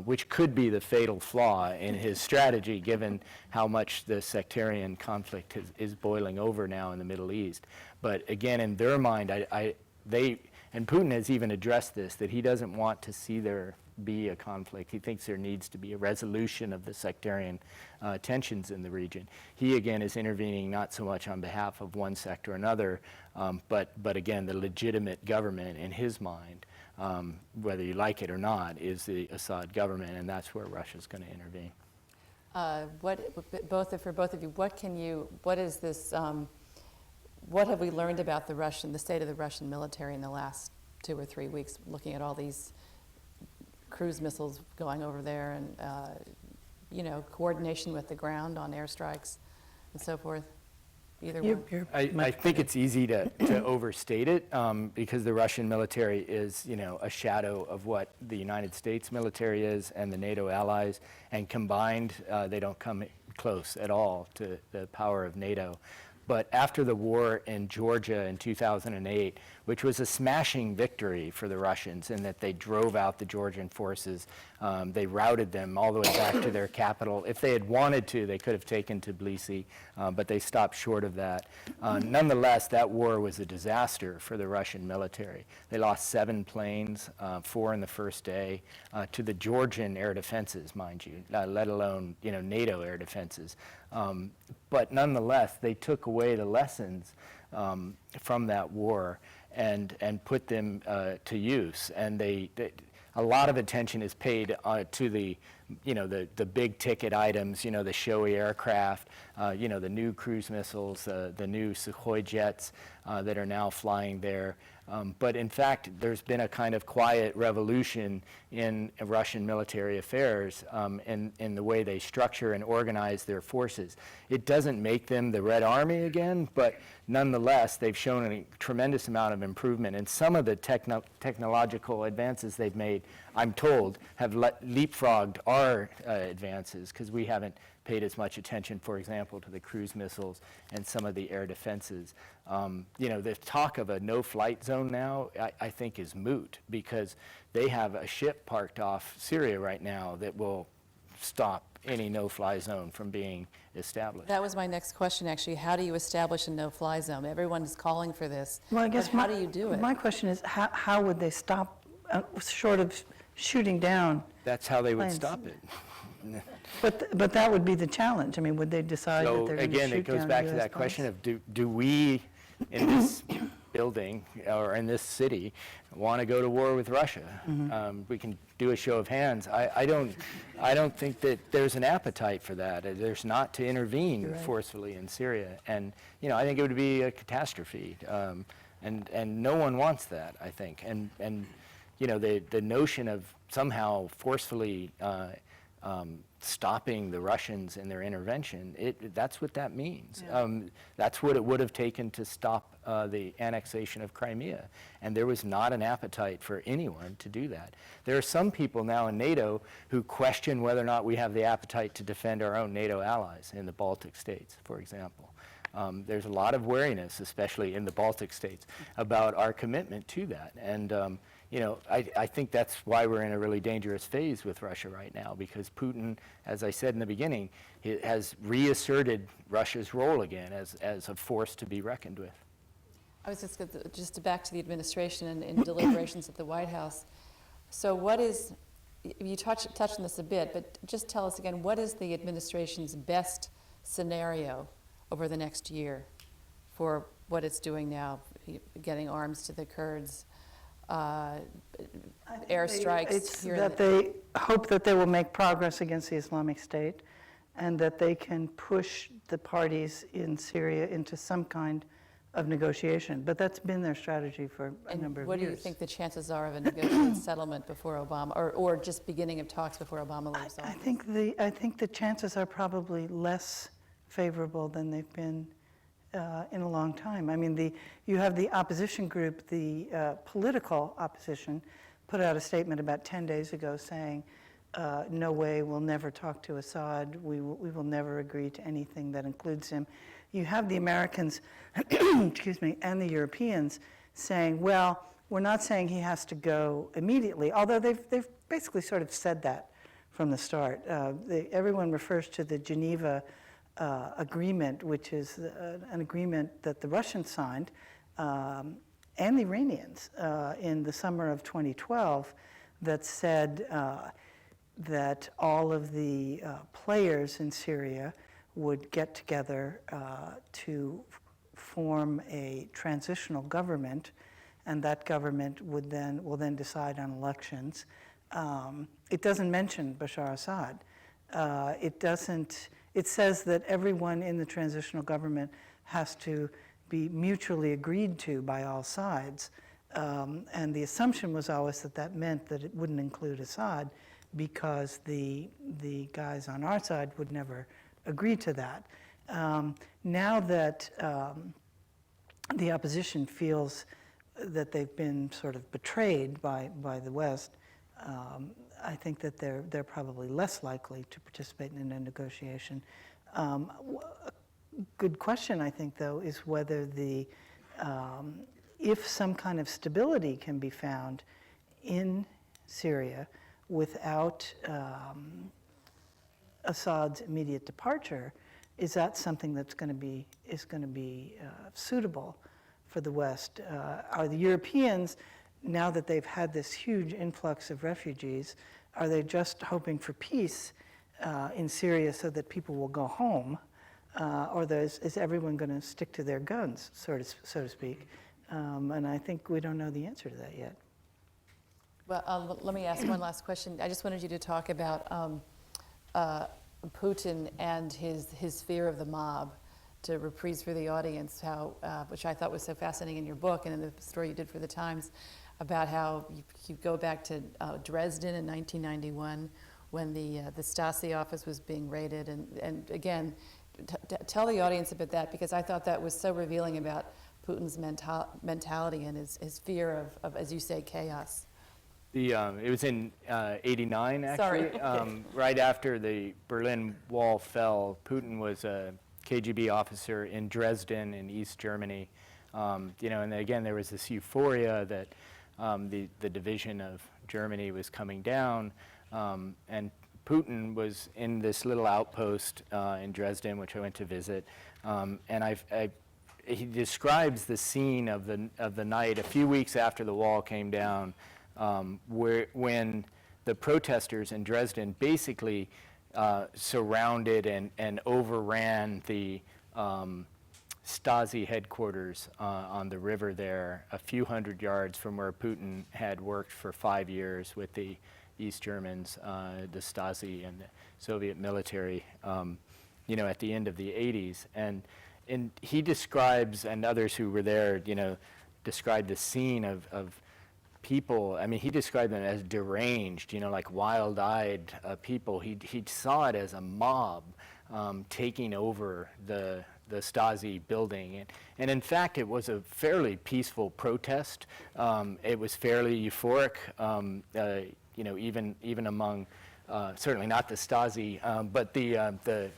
which could be the fatal flaw in his strategy, given how much the sectarian conflict is boiling over now in the Middle East. But again, in their mind, and Putin has even addressed this, that he doesn't want to see there be a conflict. He thinks there needs to be a resolution of the sectarian tensions in the region. He, again, is intervening not so much on behalf of one sect or another, but again, the legitimate government in his mind, whether you like it or not, is the Assad government, and that's where Russia's going to intervene. For both of you, what have we learned about the state of the Russian military in the last 2 or 3 weeks, looking at all these cruise missiles going over there and, coordination with the ground on airstrikes and so forth? Either one. I think it's easy to overstate it because the Russian military is, a shadow of what the United States military is and the NATO allies, and combined, they don't come close at all to the power of NATO. But after the war in Georgia in 2008, which was a smashing victory for the Russians in that they drove out the Georgian forces, they routed them all the way back to their capital. If they had wanted to, they could have taken Tbilisi, but they stopped short of that. Nonetheless, that war was a disaster for the Russian military. They lost 7 planes, 4 in the first day, to the Georgian air defenses, mind you, let alone NATO air defenses. But nonetheless, they took away the lessons from that war and put them to use. And a lot of attention is paid to the the big ticket items, the showy aircraft, the new cruise missiles, the new Sukhoi jets that are now flying there. But in fact, there's been a kind of quiet revolution in Russian military affairs in the way they structure and organize their forces. It doesn't make them the Red Army again, but nonetheless, they've shown a tremendous amount of improvement. And some of the technological advances they've made, I'm told, have leapfrogged our advances, because we haven't paid as much attention, for example, to the cruise missiles and some of the air defenses. The talk of a no-flight zone now, I think, is moot, because they have a ship parked off Syria right now that will stop any no-fly zone from being established. That was my next question, actually. How do you establish a no-fly zone? Everyone is calling for this. Well, I guess but how do you do it? My question is, how would they stop, short of shooting down? That's how they would planes. stop it. But that would be the challenge. I mean, would they decide that So they're going to shoot down again, it goes back to US that question planes? of do we in this building or in this city want to go to war with Russia? We can do a show of hands. I don't think that there's an appetite for that. There's not to intervene forcefully in Syria, and I think it would be a catastrophe, and no one wants that. I think, and the notion of somehow forcefully stopping the Russians in their intervention, that's what that means. That's what it would have taken to stop the annexation of Crimea. And there was not an appetite for anyone to do that. There are some people now in NATO who question whether or not we have the appetite to defend our own NATO allies in the Baltic states, for example. There's a lot of wariness, especially in the Baltic states, about our commitment to that. And I think that's why we're in a really dangerous phase with Russia right now, because Putin, as I said in the beginning, has reasserted Russia's role again as a force to be reckoned with. I was just back to the administration and in deliberations at the White House. So what is, you touched on this a bit, but just tell us again, what is the administration's best scenario over the next year for what it's doing now, getting arms to the Kurds, airstrikes? It's that they hope that they will make progress against the Islamic State, and that they can push the parties in Syria into some kind of negotiation. But that's been their strategy for a number of years. What do you think the chances are of a negotiated settlement before Obama, or just beginning of talks before Obama leaves office? I think the chances are probably less favorable than they've been in a long time. I mean, you have the opposition group, the political opposition, put out a statement about 10 days ago saying, no way, we'll never talk to Assad, we will never agree to anything that includes him. You have the Americans, excuse me, and the Europeans saying, well, we're not saying he has to go immediately, although they've basically sort of said that from the start. Everyone refers to the Geneva agreement, which is an agreement that the Russians signed and the Iranians in the summer of 2012 that said that all of the players in Syria would get together to form a transitional government, and that government will then decide on elections. It doesn't mention Bashar Assad. It says that everyone in the transitional government has to be mutually agreed to by all sides. And the assumption was always that meant that it wouldn't include Assad, because the guys on our side would never agree to that. Now that the opposition feels that they've been sort of betrayed by the West, I think that they're probably less likely to participate in a negotiation. A good question, I think, though, is whether if some kind of stability can be found in Syria without Assad's immediate departure, is that something that's going to be suitable for the West? Are the Europeans, now that they've had this huge influx of refugees, are they just hoping for peace in Syria so that people will go home, or is everyone going to stick to their guns, so to speak? And I think we don't know the answer to that yet. Well, let me ask one last question. I just wanted you to talk about Putin and his fear of the mob, to reprise for the audience how, which I thought was so fascinating in your book and in the story you did for the Times, about how you go back to Dresden in 1991 when the Stasi office was being raided, and again, tell the audience about that, because I thought that was so revealing about Putin's mentality and his fear of, as you say, chaos. It was in '89, actually. Sorry. Right after the Berlin Wall fell, Putin was a KGB officer in Dresden in East Germany. And again, there was this euphoria that the division of Germany was coming down, and Putin was in this little outpost in Dresden, which I went to visit, and he describes the scene of the night a few weeks after the wall came down, when the protesters in Dresden basically surrounded and overran the Stasi headquarters on the river there, a few hundred yards from where Putin had worked for 5 years with the East Germans, the Stasi and the Soviet military, at the end of the 80s. And he describes, and others who were there, described the scene of people. I mean, he described them as deranged, like wild-eyed people. He saw it as a mob taking over the Stasi building. And in fact, it was a fairly peaceful protest. It was fairly euphoric, even among, certainly not the Stasi, but the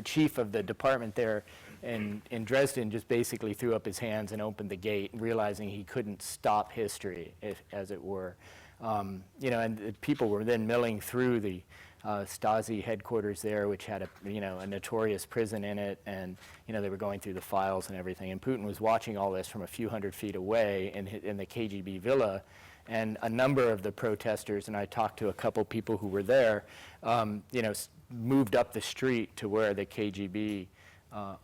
chief of the department there in Dresden just basically threw up his hands and opened the gate, realizing he couldn't stop history, as it were. And the people were then milling through the Stasi headquarters there, which had a notorious prison in it, and they were going through the files and everything. And Putin was watching all this from a few hundred feet away in the KGB villa, and a number of the protesters, and I talked to a couple people who were there, moved up the street to where the KGB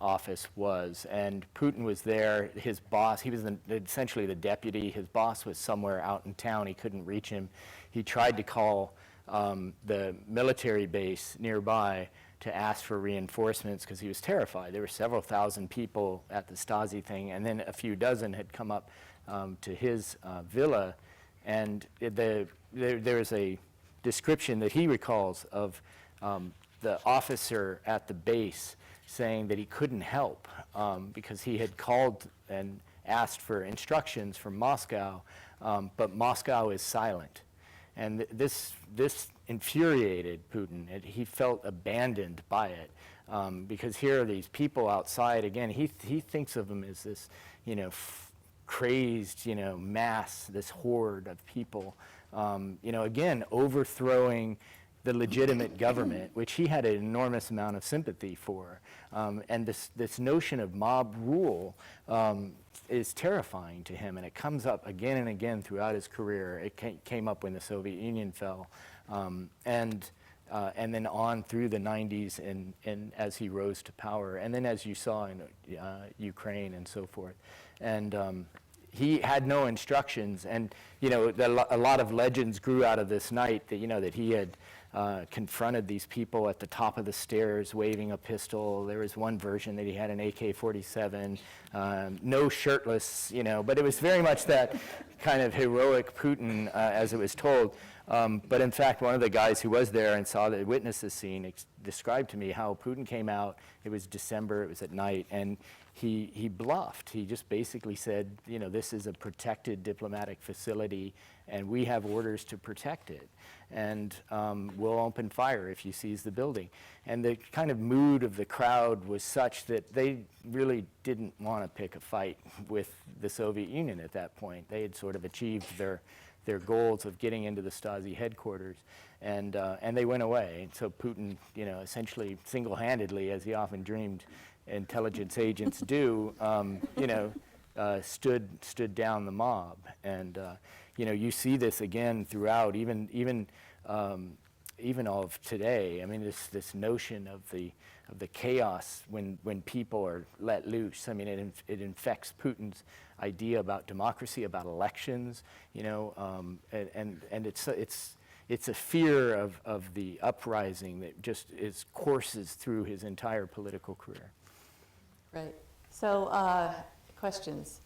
office was, and Putin was there. His boss, he was essentially the deputy. His boss was somewhere out in town. He couldn't reach him. He tried to call the military base nearby to ask for reinforcements because he was terrified. There were several thousand people at the Stasi thing, and then a few dozen had come up to his villa, and there is a description that he recalls of the officer at the base saying that he couldn't help because he had called and asked for instructions from Moscow, but Moscow is silent. And this infuriated Putin. He felt abandoned by it because here are these people outside. Again, he thinks of them as this, crazed, mass, this horde of people. Again, overthrowing the legitimate government, which he had an enormous amount of sympathy for. And this notion of mob rule is terrifying to him, and it comes up again and again throughout his career. It came up when the Soviet Union fell, and then on through the 90s and as he rose to power, and then as you saw in Ukraine and so forth. And he had no instructions, and a lot of legends grew out of this night that that he had confronted these people at the top of the stairs waving a pistol. There was one version that he had an AK-47, no shirtless, but it was very much that kind of heroic Putin as it was told. But in fact, one of the guys who was there and witnessed the scene described to me how Putin came out. It was December, it was at night, and he bluffed. He just basically said, this is a protected diplomatic facility, and we have orders to protect it. And we'll open fire if you seize the building. And the kind of mood of the crowd was such that they really didn't want to pick a fight with the Soviet Union at that point. They had sort of achieved their goals of getting into the Stasi headquarters, and they went away. And so Putin, essentially single-handedly, as he often dreamed intelligence agents do, stood down the mob. And you see this again throughout, even all of today. I mean, this notion of the chaos when people are let loose. I mean, it infects Putin's idea about democracy, about elections. And it's a fear of the uprising that just courses through his entire political career. Right. So, questions?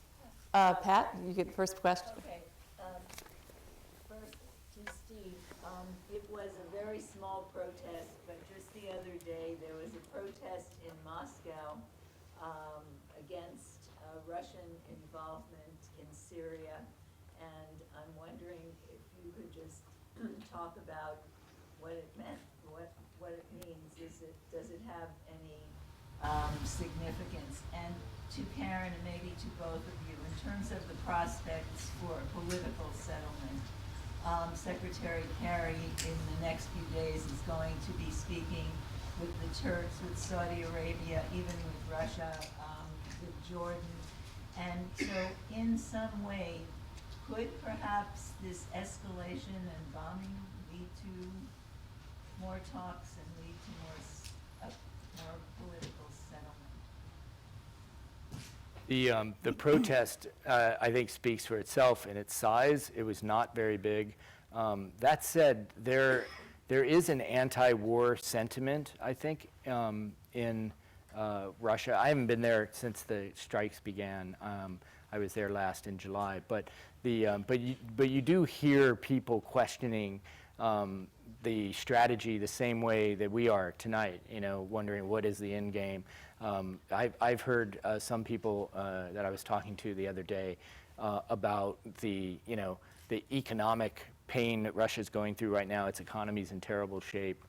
Pat, you get the first question. Okay. First to Steve. It was a very small protest, but just the other day there was a protest in Moscow against Russian involvement in Syria, and I'm wondering if you could just talk about what it meant, what it means. Does it have any significance? And to Karen and maybe to both of you, in terms of the prospects for a political settlement, Secretary Kerry in the next few days is going to be speaking with the Turks, with Saudi Arabia, even with Russia, with Jordan. And so in some way, could perhaps this escalation and bombing lead to more talks and lead to more political settlement? The protest, I think, speaks for itself in its size. It was not very big. That said, there is an anti-war sentiment, I think, in Russia. I haven't been there since the strikes began. I was there last in July, but you do hear people questioning the strategy the same way that we are tonight. Wondering what is the end game. I've heard some people that I was talking to the other day about the economic pain that Russia's going through right now. Its economy's in terrible shape.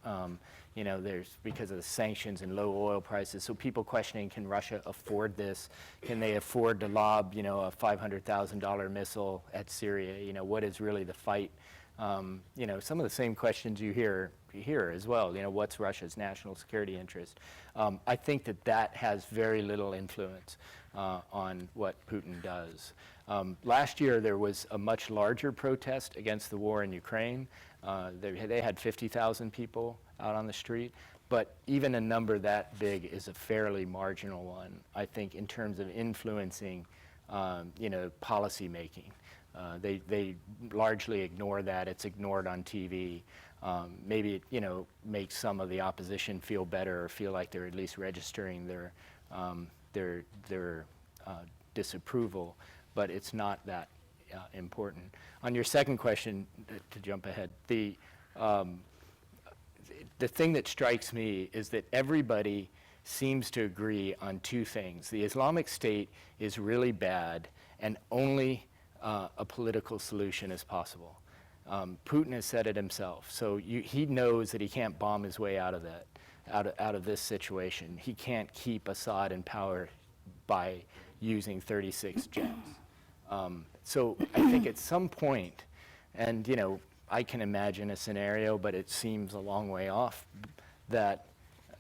There's because of the sanctions and low oil prices. So people questioning, can Russia afford this? Can they afford to lob, a $500,000 missile at Syria? What is really the fight? Some of the same questions you hear as well. What's Russia's national security interest? I think that has very little influence on what Putin does. Last year, there was a much larger protest against the war in Ukraine. They had 50,000 people out on the street, but even a number that big is a fairly marginal one, I think, in terms of influencing, policy making. They largely ignore that. It's ignored on TV. Maybe it, makes some of the opposition feel better or feel like they're at least registering their disapproval, but it's not that important. On your second question, to jump ahead, the thing that strikes me is that everybody seems to agree on two things. The Islamic State is really bad, and only a political solution is possible. Putin has said it himself. So he knows that he can't bomb his way out of that, out of this situation. He can't keep Assad in power by using 36 jets. So I think at some point, and I can imagine a scenario, but it seems a long way off, that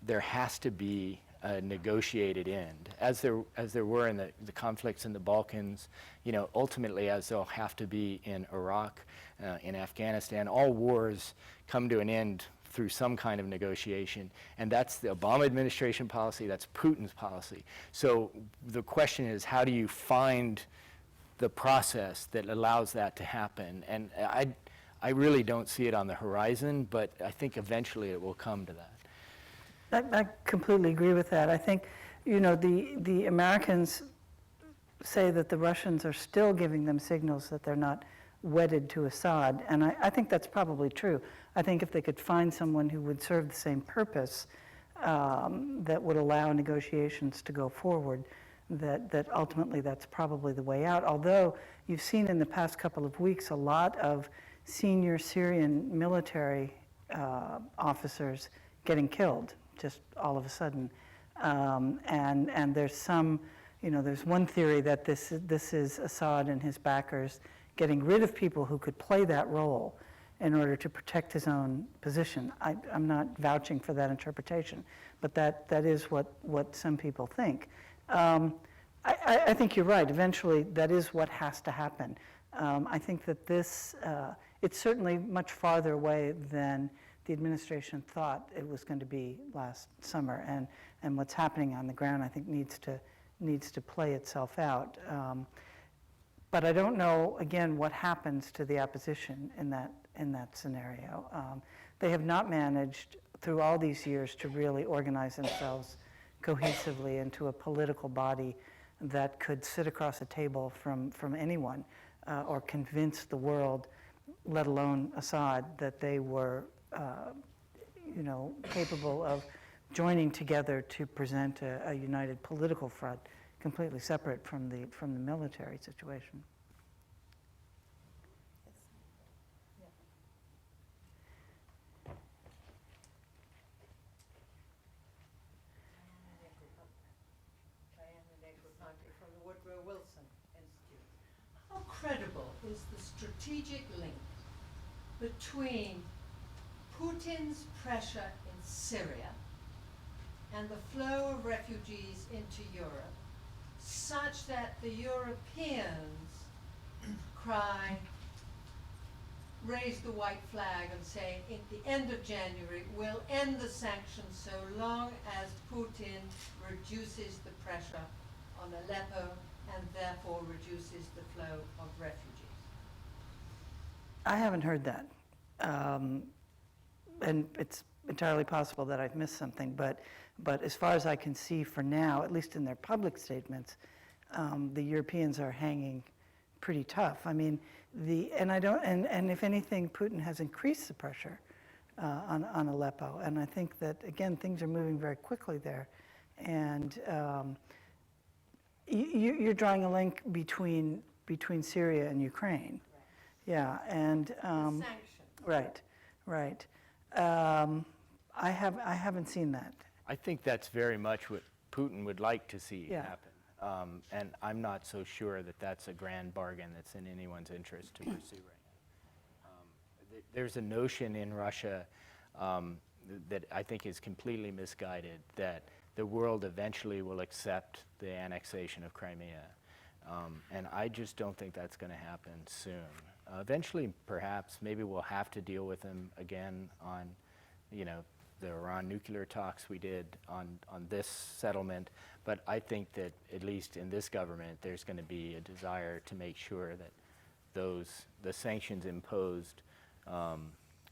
there has to be a negotiated end, as there were in the conflicts in the Balkans, ultimately as there'll have to be in Iraq, in Afghanistan. All wars come to an end through some kind of negotiation, and that's the Obama administration policy, that's Putin's policy. So the question is, how do you find the process that allows that to happen? And I really don't see it on the horizon, but I think eventually it will come to that. I completely agree with that. I think, the Americans say that the Russians are still giving them signals that they're not wedded to Assad, and I think that's probably true. I think if they could find someone who would serve the same purpose, that would allow negotiations to go forward, that ultimately that's probably the way out. Although you've seen in the past couple of weeks a lot of senior Syrian military officers getting killed, just all of a sudden. And there's there's one theory that this is Assad and his backers getting rid of people who could play that role in order to protect his own position. I'm not vouching for that interpretation, but that is what some people think. I think you're right. Eventually, that is what has to happen. I think that it's certainly much farther away than the administration thought it was going to be last summer, and what's happening on the ground, I think, needs to play itself out. But I don't know, again, what happens to the opposition in that that scenario. They have not managed through all these years to really organize themselves cohesively into a political body that could sit across a table from anyone or convince the world, let alone Assad, that they were capable of joining together to present a united political front, completely separate from the military situation. From the Woodrow Wilson Institute. How credible is the strategic link between Putin's pressure in Syria and the flow of refugees into Europe, such that the Europeans raise the white flag and say, at the end of January, we'll end the sanctions so long as Putin reduces the pressure on Aleppo and therefore reduces the flow of refugees? I haven't heard that. And it's entirely possible that I've missed something, but as far as I can see for now, at least in their public statements, the Europeans are hanging pretty tough. I mean, and if anything, Putin has increased the pressure on Aleppo, and I think that, again, things are moving very quickly there. And you're drawing a link between Syria and Ukraine. Right. Yeah, and sanctions. Right. I haven't seen that. I think that's very much what Putin would like to see Yeah. happen. And I'm not so sure that that's a grand bargain that's in anyone's interest to pursue right now. There's a notion in Russia that I think is completely misguided, that the world eventually will accept the annexation of Crimea. And I just don't think that's going to happen soon. Eventually, perhaps, maybe we'll have to deal with them again on, the Iran nuclear talks we did on this settlement. But I think that, at least in this government, there's going to be a desire to make sure that the sanctions imposed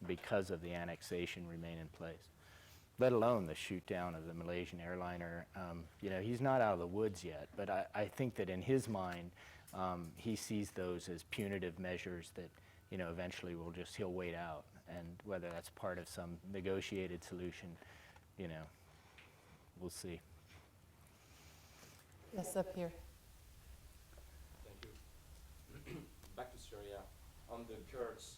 because of the annexation remain in place, let alone the shoot down of the Malaysian airliner. He's not out of the woods yet, but I think that in his mind, he sees those as punitive measures that, eventually he'll wait out. And whether that's part of some negotiated solution, we'll see. Yes, up here. Thank you. Back to Syria. On the Kurds,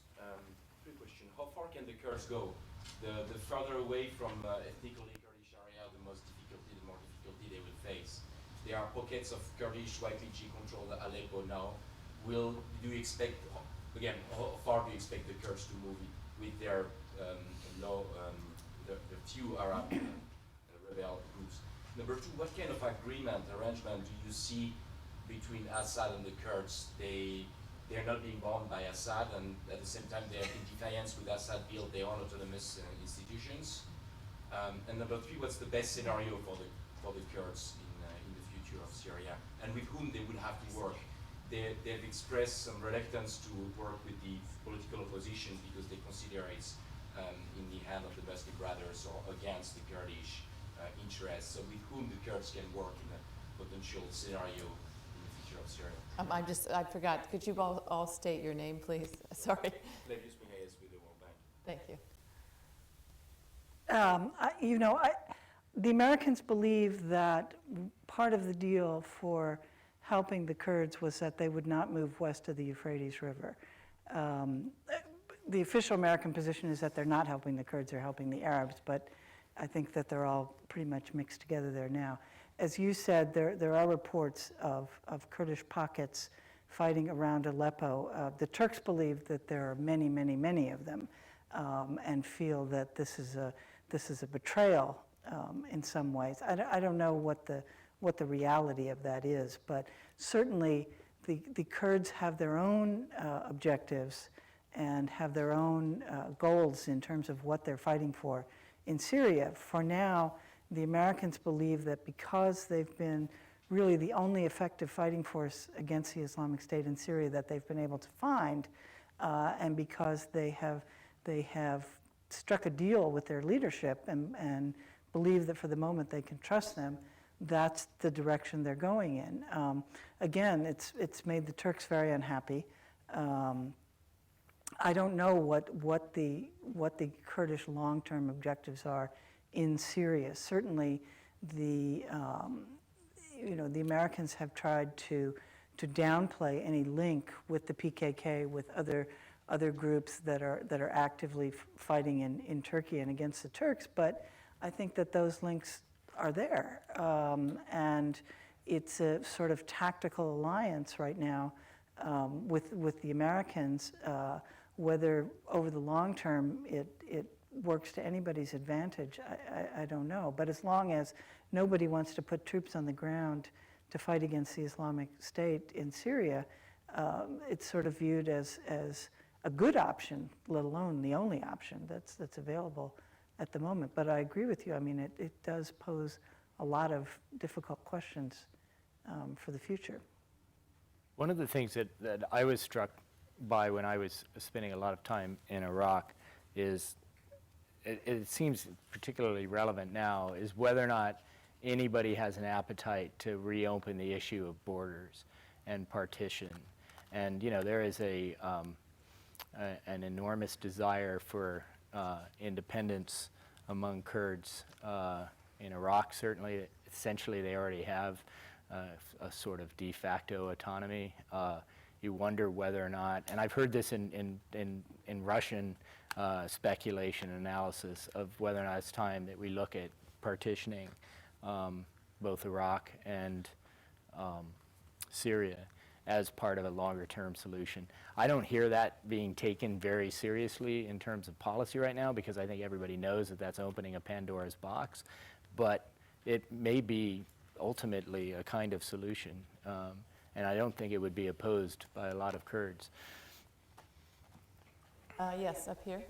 quick question. How far can the Kurds go? The further away from ethnically Kurdish area, the more difficulty they will face. There are pockets of Kurdish YPG-controlled Aleppo now. Do you expect, again, how far do you expect the Kurds to move with their the few Arab rebel groups? Number two, what kind of arrangement do you see between Assad and the Kurds? They're not being bound by Assad, and at the same time they are in defiance with Assad build their own autonomous institutions. And number three, what's the best scenario for the Kurds in the future of Syria, and with whom they would have to work? They've expressed some reluctance to work with the political opposition because they consider it's in the hand of the Muslim brothers or against the Kurdish interests. So with whom the Kurds can work in a potential scenario in the future of Syria? I forgot. Could you all state your name, please? Sorry. Levius Megaez with the World Bank. Thank you. The Americans believe that part of the deal for helping the Kurds was that they would not move west of the Euphrates River. The official American position is that they're not helping the Kurds, they're helping the Arabs, but I think that they're all pretty much mixed together there now. As you said, there are reports of Kurdish pockets fighting around Aleppo. The Turks believe that there are many, many, many of them, and feel that this is a betrayal in some ways. I don't know what the reality of that is, but certainly the Kurds have their own objectives and have their own goals in terms of what they're fighting for in Syria. For now, the Americans believe that because they've been really the only effective fighting force against the Islamic State in Syria that they've been able to find, and because they have struck a deal with their leadership and believe that for the moment they can trust them, that's the direction they're going in. Again, it's made the Turks very unhappy. I don't know what the Kurdish long-term objectives are in Syria. Certainly, the Americans have tried to downplay any link with the PKK, with other groups that are actively fighting in Turkey and against the Turks. But I think that those links are there, and it's a sort of tactical alliance right now with the Americans. Whether over the long term it works to anybody's advantage, I don't know. But as long as nobody wants to put troops on the ground to fight against the Islamic State in Syria, it's sort of viewed as a good option, let alone the only option that's available at the moment. But I agree with you. I mean, it does pose a lot of difficult questions for the future. One of the things that I was struck by when I was spending a lot of time in Iraq is, it seems particularly relevant now, is whether or not anybody has an appetite to reopen the issue of borders and partition. And there is an enormous desire for independence among Kurds in Iraq. Certainly, essentially, they already have a sort of de facto autonomy. You wonder whether or not, and I've heard this in Russian speculation analysis of whether or not it's time that we look at partitioning both Iraq and Syria as part of a longer-term solution. I don't hear that being taken very seriously in terms of policy right now, because I think everybody knows that that's opening a Pandora's box, but it may be ultimately a kind of solution. And I don't think it would be opposed by a lot of Kurds. Yes, up here.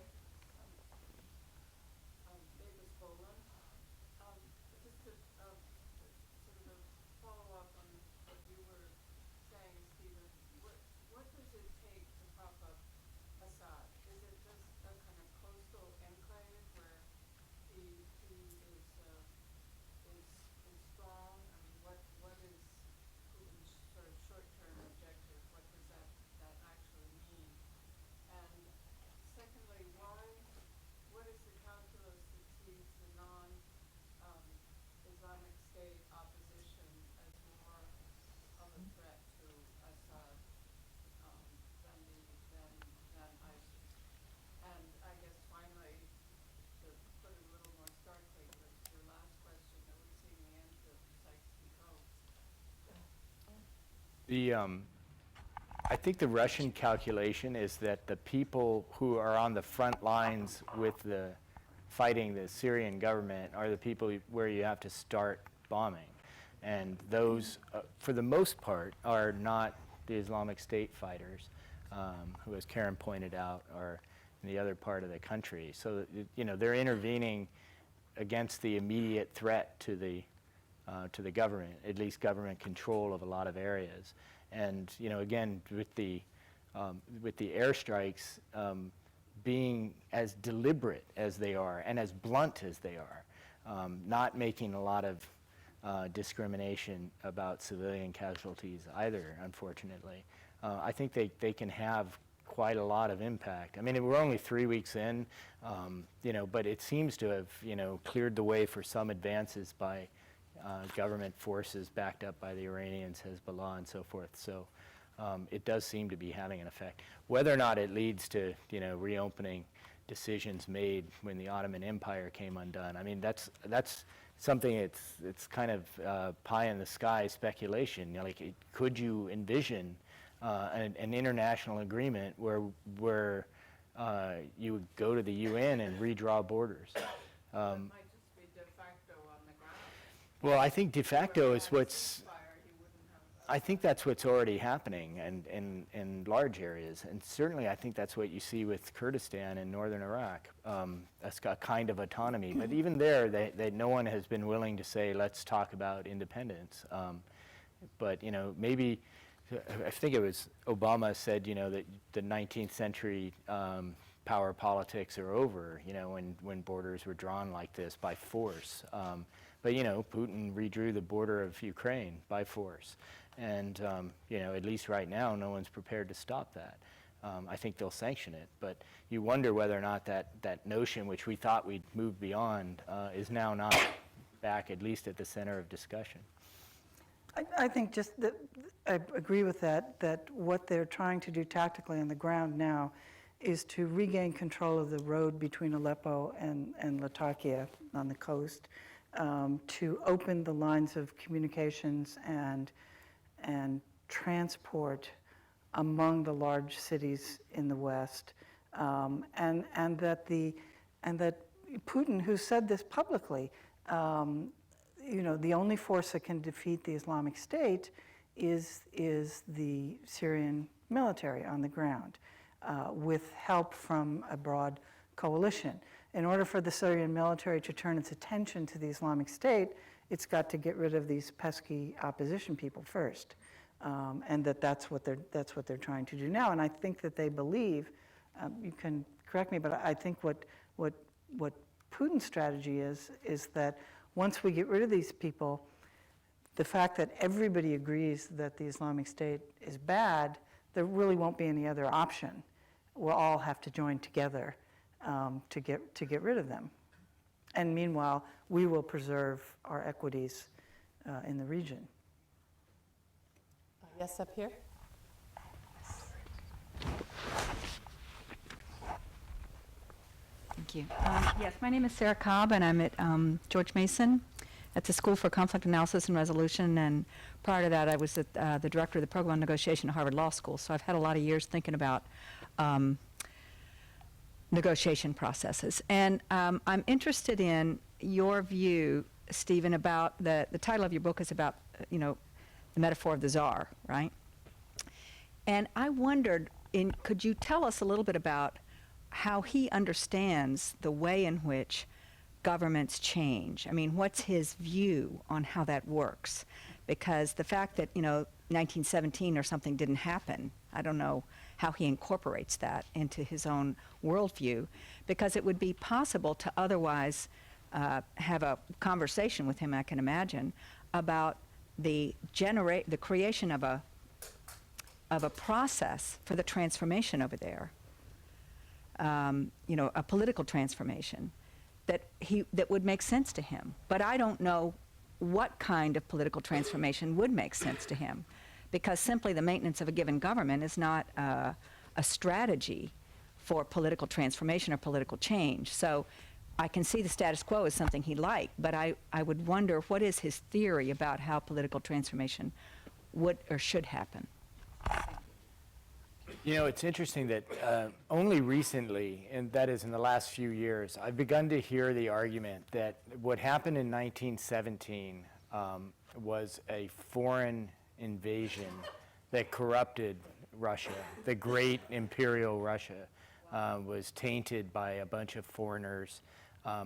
I think the Russian calculation is that the people who are on the front lines with fighting the Syrian government are the people where you have to start bombing. And those, for the most part, are not the Islamic State fighters, who, as Karen pointed out, are in the other part of the country. So, they're intervening against the immediate threat to the government, at least government control of a lot of areas. And again, with the airstrikes being as deliberate as they are and as blunt as they are, not making a lot of discrimination about civilian casualties either, unfortunately, I think they can have quite a lot of impact. I mean, we're only 3 weeks in, but it seems to have cleared the way for some advances by government forces backed up by the Iranians, Hezbollah, and so forth. So it does seem to be having an effect. Whether or not it leads to reopening decisions made when the Ottoman Empire came undone, I mean, that's something. It's kind of pie in the sky speculation. Could you envision an international agreement where you would go to the UN and redraw borders? Well, I think de facto is I think that's what's already happening in large areas. And certainly I think that's what you see with Kurdistan in northern Iraq, a kind of autonomy. But even there, no one has been willing to say, let's talk about independence. But, maybe I think it was Obama said, that the 19th century power politics are over, when borders were drawn like this by force. But, Putin redrew the border of Ukraine by force. And, at least right now, no one's prepared to stop that. I think they'll sanction it. But you wonder whether or not that notion, which we thought we'd moved beyond, is now not back, at least at the center of discussion. I think just that, I agree with that what they're trying to do tactically on the ground now is to regain control of the road between Aleppo and Latakia on the coast, to open the lines of communications and transport among the large cities in the West, and that Putin, who said this publicly, the only force that can defeat the Islamic State is the Syrian military on the ground, with help from a broad coalition. In order for the Syrian military to turn its attention to the Islamic State, it's got to get rid of these pesky opposition people first, and that's what they're trying to do now. And I think that they believe, you can correct me, but I think what Putin's strategy is that once we get rid of these people, the fact that everybody agrees that the Islamic State is bad, there really won't be any other option. We'll all have to join together to get rid of them. And meanwhile, we will preserve our equities in the region. Yes, up here. Thank you. Yes, my name is Sarah Cobb, and I'm at George Mason at the School for Conflict Analysis and Resolution. And prior to that, I was the director of the program on negotiation at Harvard Law School. So I've had a lot of years thinking about negotiation processes. And I'm interested in your view, Stephen, about the title of your book is about, the metaphor of the Tsar, right? And I wondered, could you tell us a little bit about how he understands the way in which governments change? I mean, what's his view on how that works? Because the fact that, 1917 or something didn't happen, I don't know how he incorporates that into his own worldview, because it would be possible to otherwise have a conversation with him, I can imagine, about the creation of a process for the transformation over there. A political transformation that would make sense to him. But I don't know what kind of political transformation would make sense to him, because simply the maintenance of a given government is not a strategy for political transformation or political change. So I can see the status quo as something he liked, but I would wonder, what is his theory about how political transformation would or should happen? It's interesting that only recently, and that is in the last few years, I've begun to hear the argument that what happened in 1917 was a foreign invasion that corrupted Russia. The great imperial Russia was tainted by a bunch of foreigners,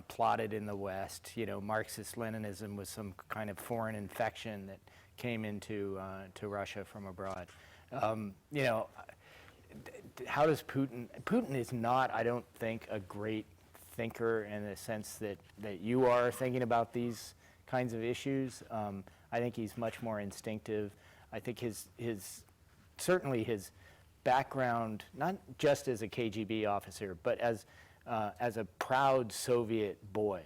plotted in the West. Marxist-Leninism was some kind of foreign infection that came into to Russia from abroad. How does Putin is not, I don't think, a great thinker in the sense that you are thinking about these kinds of issues. I think he's much more instinctive. I think certainly his background, not just as a KGB officer, but as a proud Soviet boy.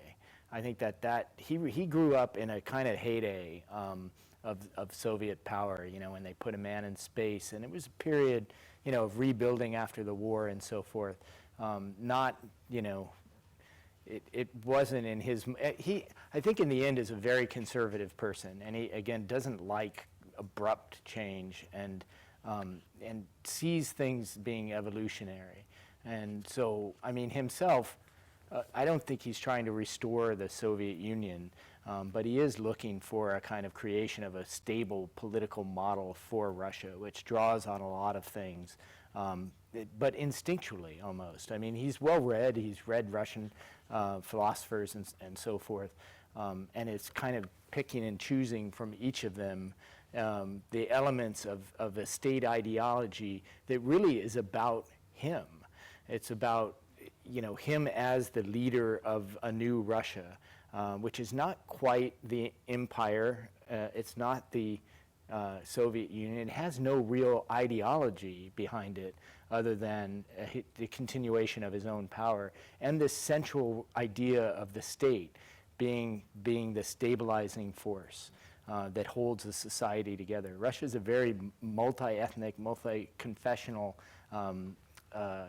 I think that he grew up in a kind of heyday of Soviet power, when they put a man in space, and it was a period, of rebuilding after the war and so forth. It wasn't in his, I think in the end is a very conservative person, and he, again, doesn't like abrupt change and sees things being evolutionary. And so, himself, I don't think he's trying to restore the Soviet Union, but he is looking for a kind of creation of a stable political model for Russia, which draws on a lot of things, but instinctually almost. He's well-read. He's read Russian philosophers and so forth, and it's kind of picking and choosing from each of them the elements of a state ideology that really is about him. It's about, him as the leader of a new Russia, which is not quite the empire. It's not the Soviet Union. It has no real ideology behind it other than the continuation of his own power and this central idea of the state being the stabilizing force that holds the society together. Russia is a very multi-ethnic, multi-confessional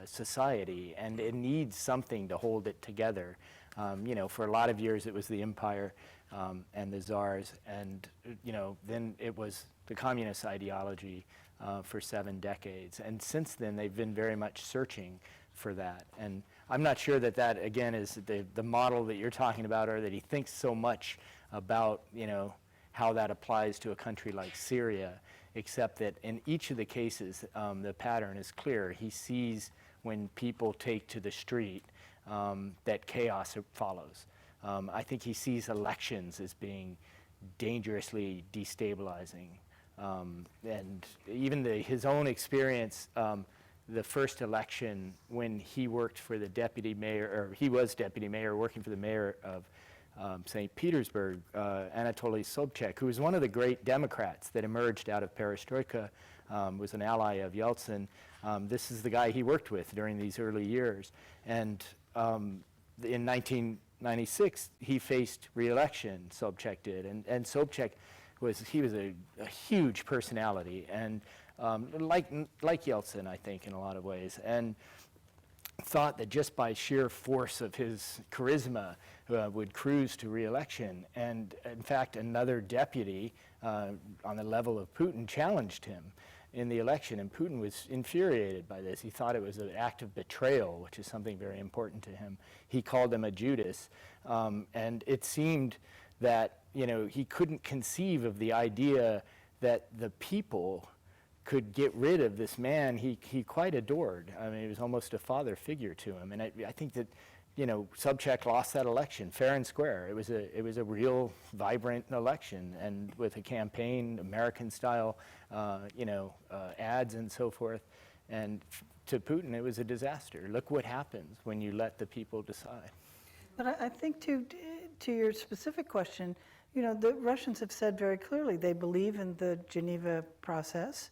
society, and it needs something to hold it together. For a lot of years it was the empire and the czars, and then it was the communist ideology for 7 decades. And since then they've been very much searching for that. And I'm not sure that again is the model that you're talking about, or that he thinks so much about how that applies to a country like Syria, except that in each of the cases the pattern is clear. He sees when people take to the street that chaos follows. I think he sees elections as being dangerously destabilizing. And even his own experience, the first election when he worked for the deputy mayor, or he was deputy mayor working for the mayor of St. Petersburg, Anatoly Sobchak, who was one of the great Democrats that emerged out of perestroika, was an ally of Yeltsin. This is the guy he worked with during these early years. And in 1996, he faced re-election, Sobchak did. And Sobchak was a huge personality, and like Yeltsin, I think, in a lot of ways, and thought that just by sheer force of his charisma would cruise to re-election. And in fact, another deputy on the level of Putin challenged him in the election, and Putin was infuriated by this. He thought it was an act of betrayal, which is something very important to him. He called him a Judas, and it seemed that he couldn't conceive of the idea that the people could get rid of this man he quite adored. I mean, he was almost a father figure to him. And I think that Sobchak lost that election fair and square. It was a real vibrant election, and with a campaign, American style, ads and so forth. And to Putin, it was a disaster. Look what happens when you let the people decide. But I think to your specific question, the Russians have said very clearly they believe in the Geneva process.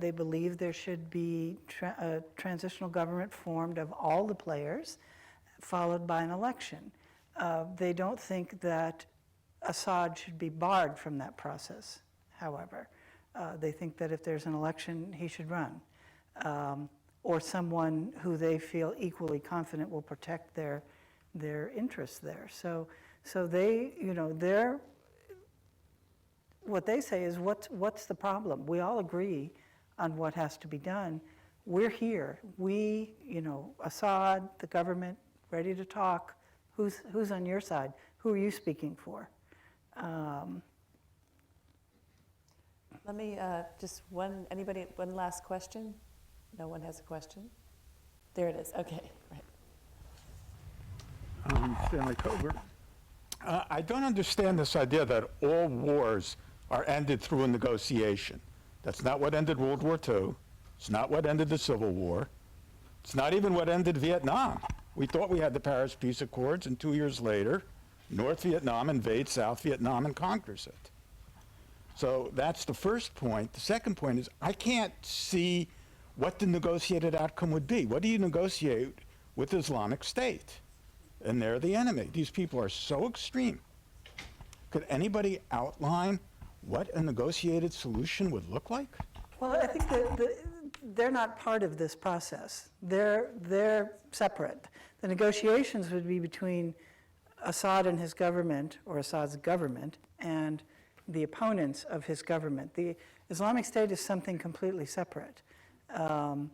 They believe there should be a transitional government formed of all the players, followed by an election. They don't think that Assad should be barred from that process, however. They think that if there's an election, he should run, or someone who they feel equally confident will protect their interests there. So they, what they say is, what's the problem? We all agree on what has to be done. We're here. We, Assad, the government, ready to talk. Who's on your side? Who are you speaking for? Let me one last question? No one has a question? There it is. Okay, right. Stanley Kober. I don't understand this idea that all wars are ended through a negotiation. That's not what ended World War II. It's not what ended the Civil War. It's not even what ended Vietnam. We thought we had the Paris Peace Accords, and 2 years later, North Vietnam invades South Vietnam and conquers it. So that's the first point. The second point is, I can't see what the negotiated outcome would be. What do you negotiate with Islamic State? And they're the enemy. These people are so extreme. Could anybody outline what a negotiated solution would look like? Well, I think that they're not part of this process. They're separate. The negotiations would be between Assad and his government, or Assad's government, and the opponents of his government. The Islamic State is something completely separate. And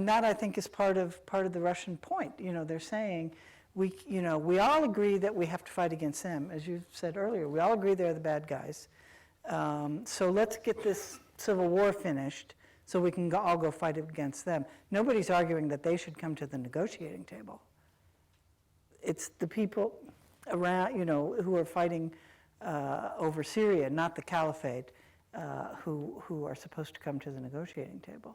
that, I think, is part of the Russian point. They're saying, we all agree that we have to fight against them. As you said earlier, we all agree they're the bad guys. So let's get this civil war finished so we can all go fight against them. Nobody's arguing that they should come to the negotiating table. It's the people around, who are fighting over Syria, not the caliphate, who are supposed to come to the negotiating table.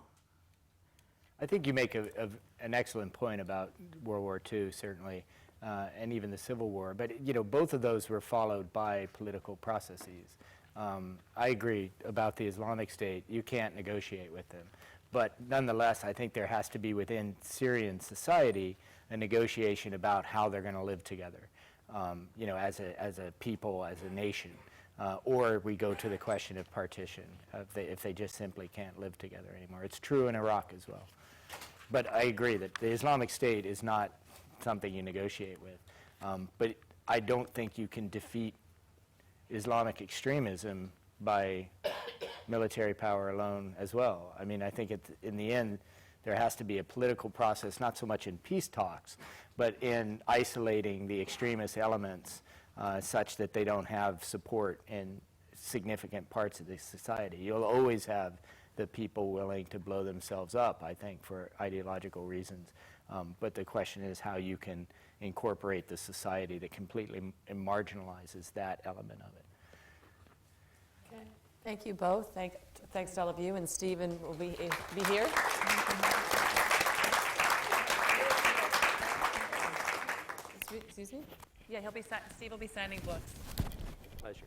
I think you make an excellent point about World War II, certainly, and even the Civil War. But, you know, both of those were followed by political processes. I agree about the Islamic State. You can't negotiate with them. But nonetheless, I think there has to be within Syrian society a negotiation about how they're going to live together, you know, as a people, as a nation. Or we go to the question of partition, if they just simply can't live together anymore. It's true in Iraq as well. But I agree that the Islamic State is not something you negotiate with. But I don't think you can defeat Islamic extremism by military power alone as well. I mean, I think in the end, there has to be a political process, not so much in peace talks, but in isolating the extremist elements such that they don't have support in significant parts of the society. You'll always have the people willing to blow themselves up, I think, for ideological reasons. But the question is how you can incorporate the society that completely marginalizes that element of it. Okay. Thank you both. Thanks to all of you, and Stephen will be here. Excuse me? Yeah, Steve will be signing books. Pleasure.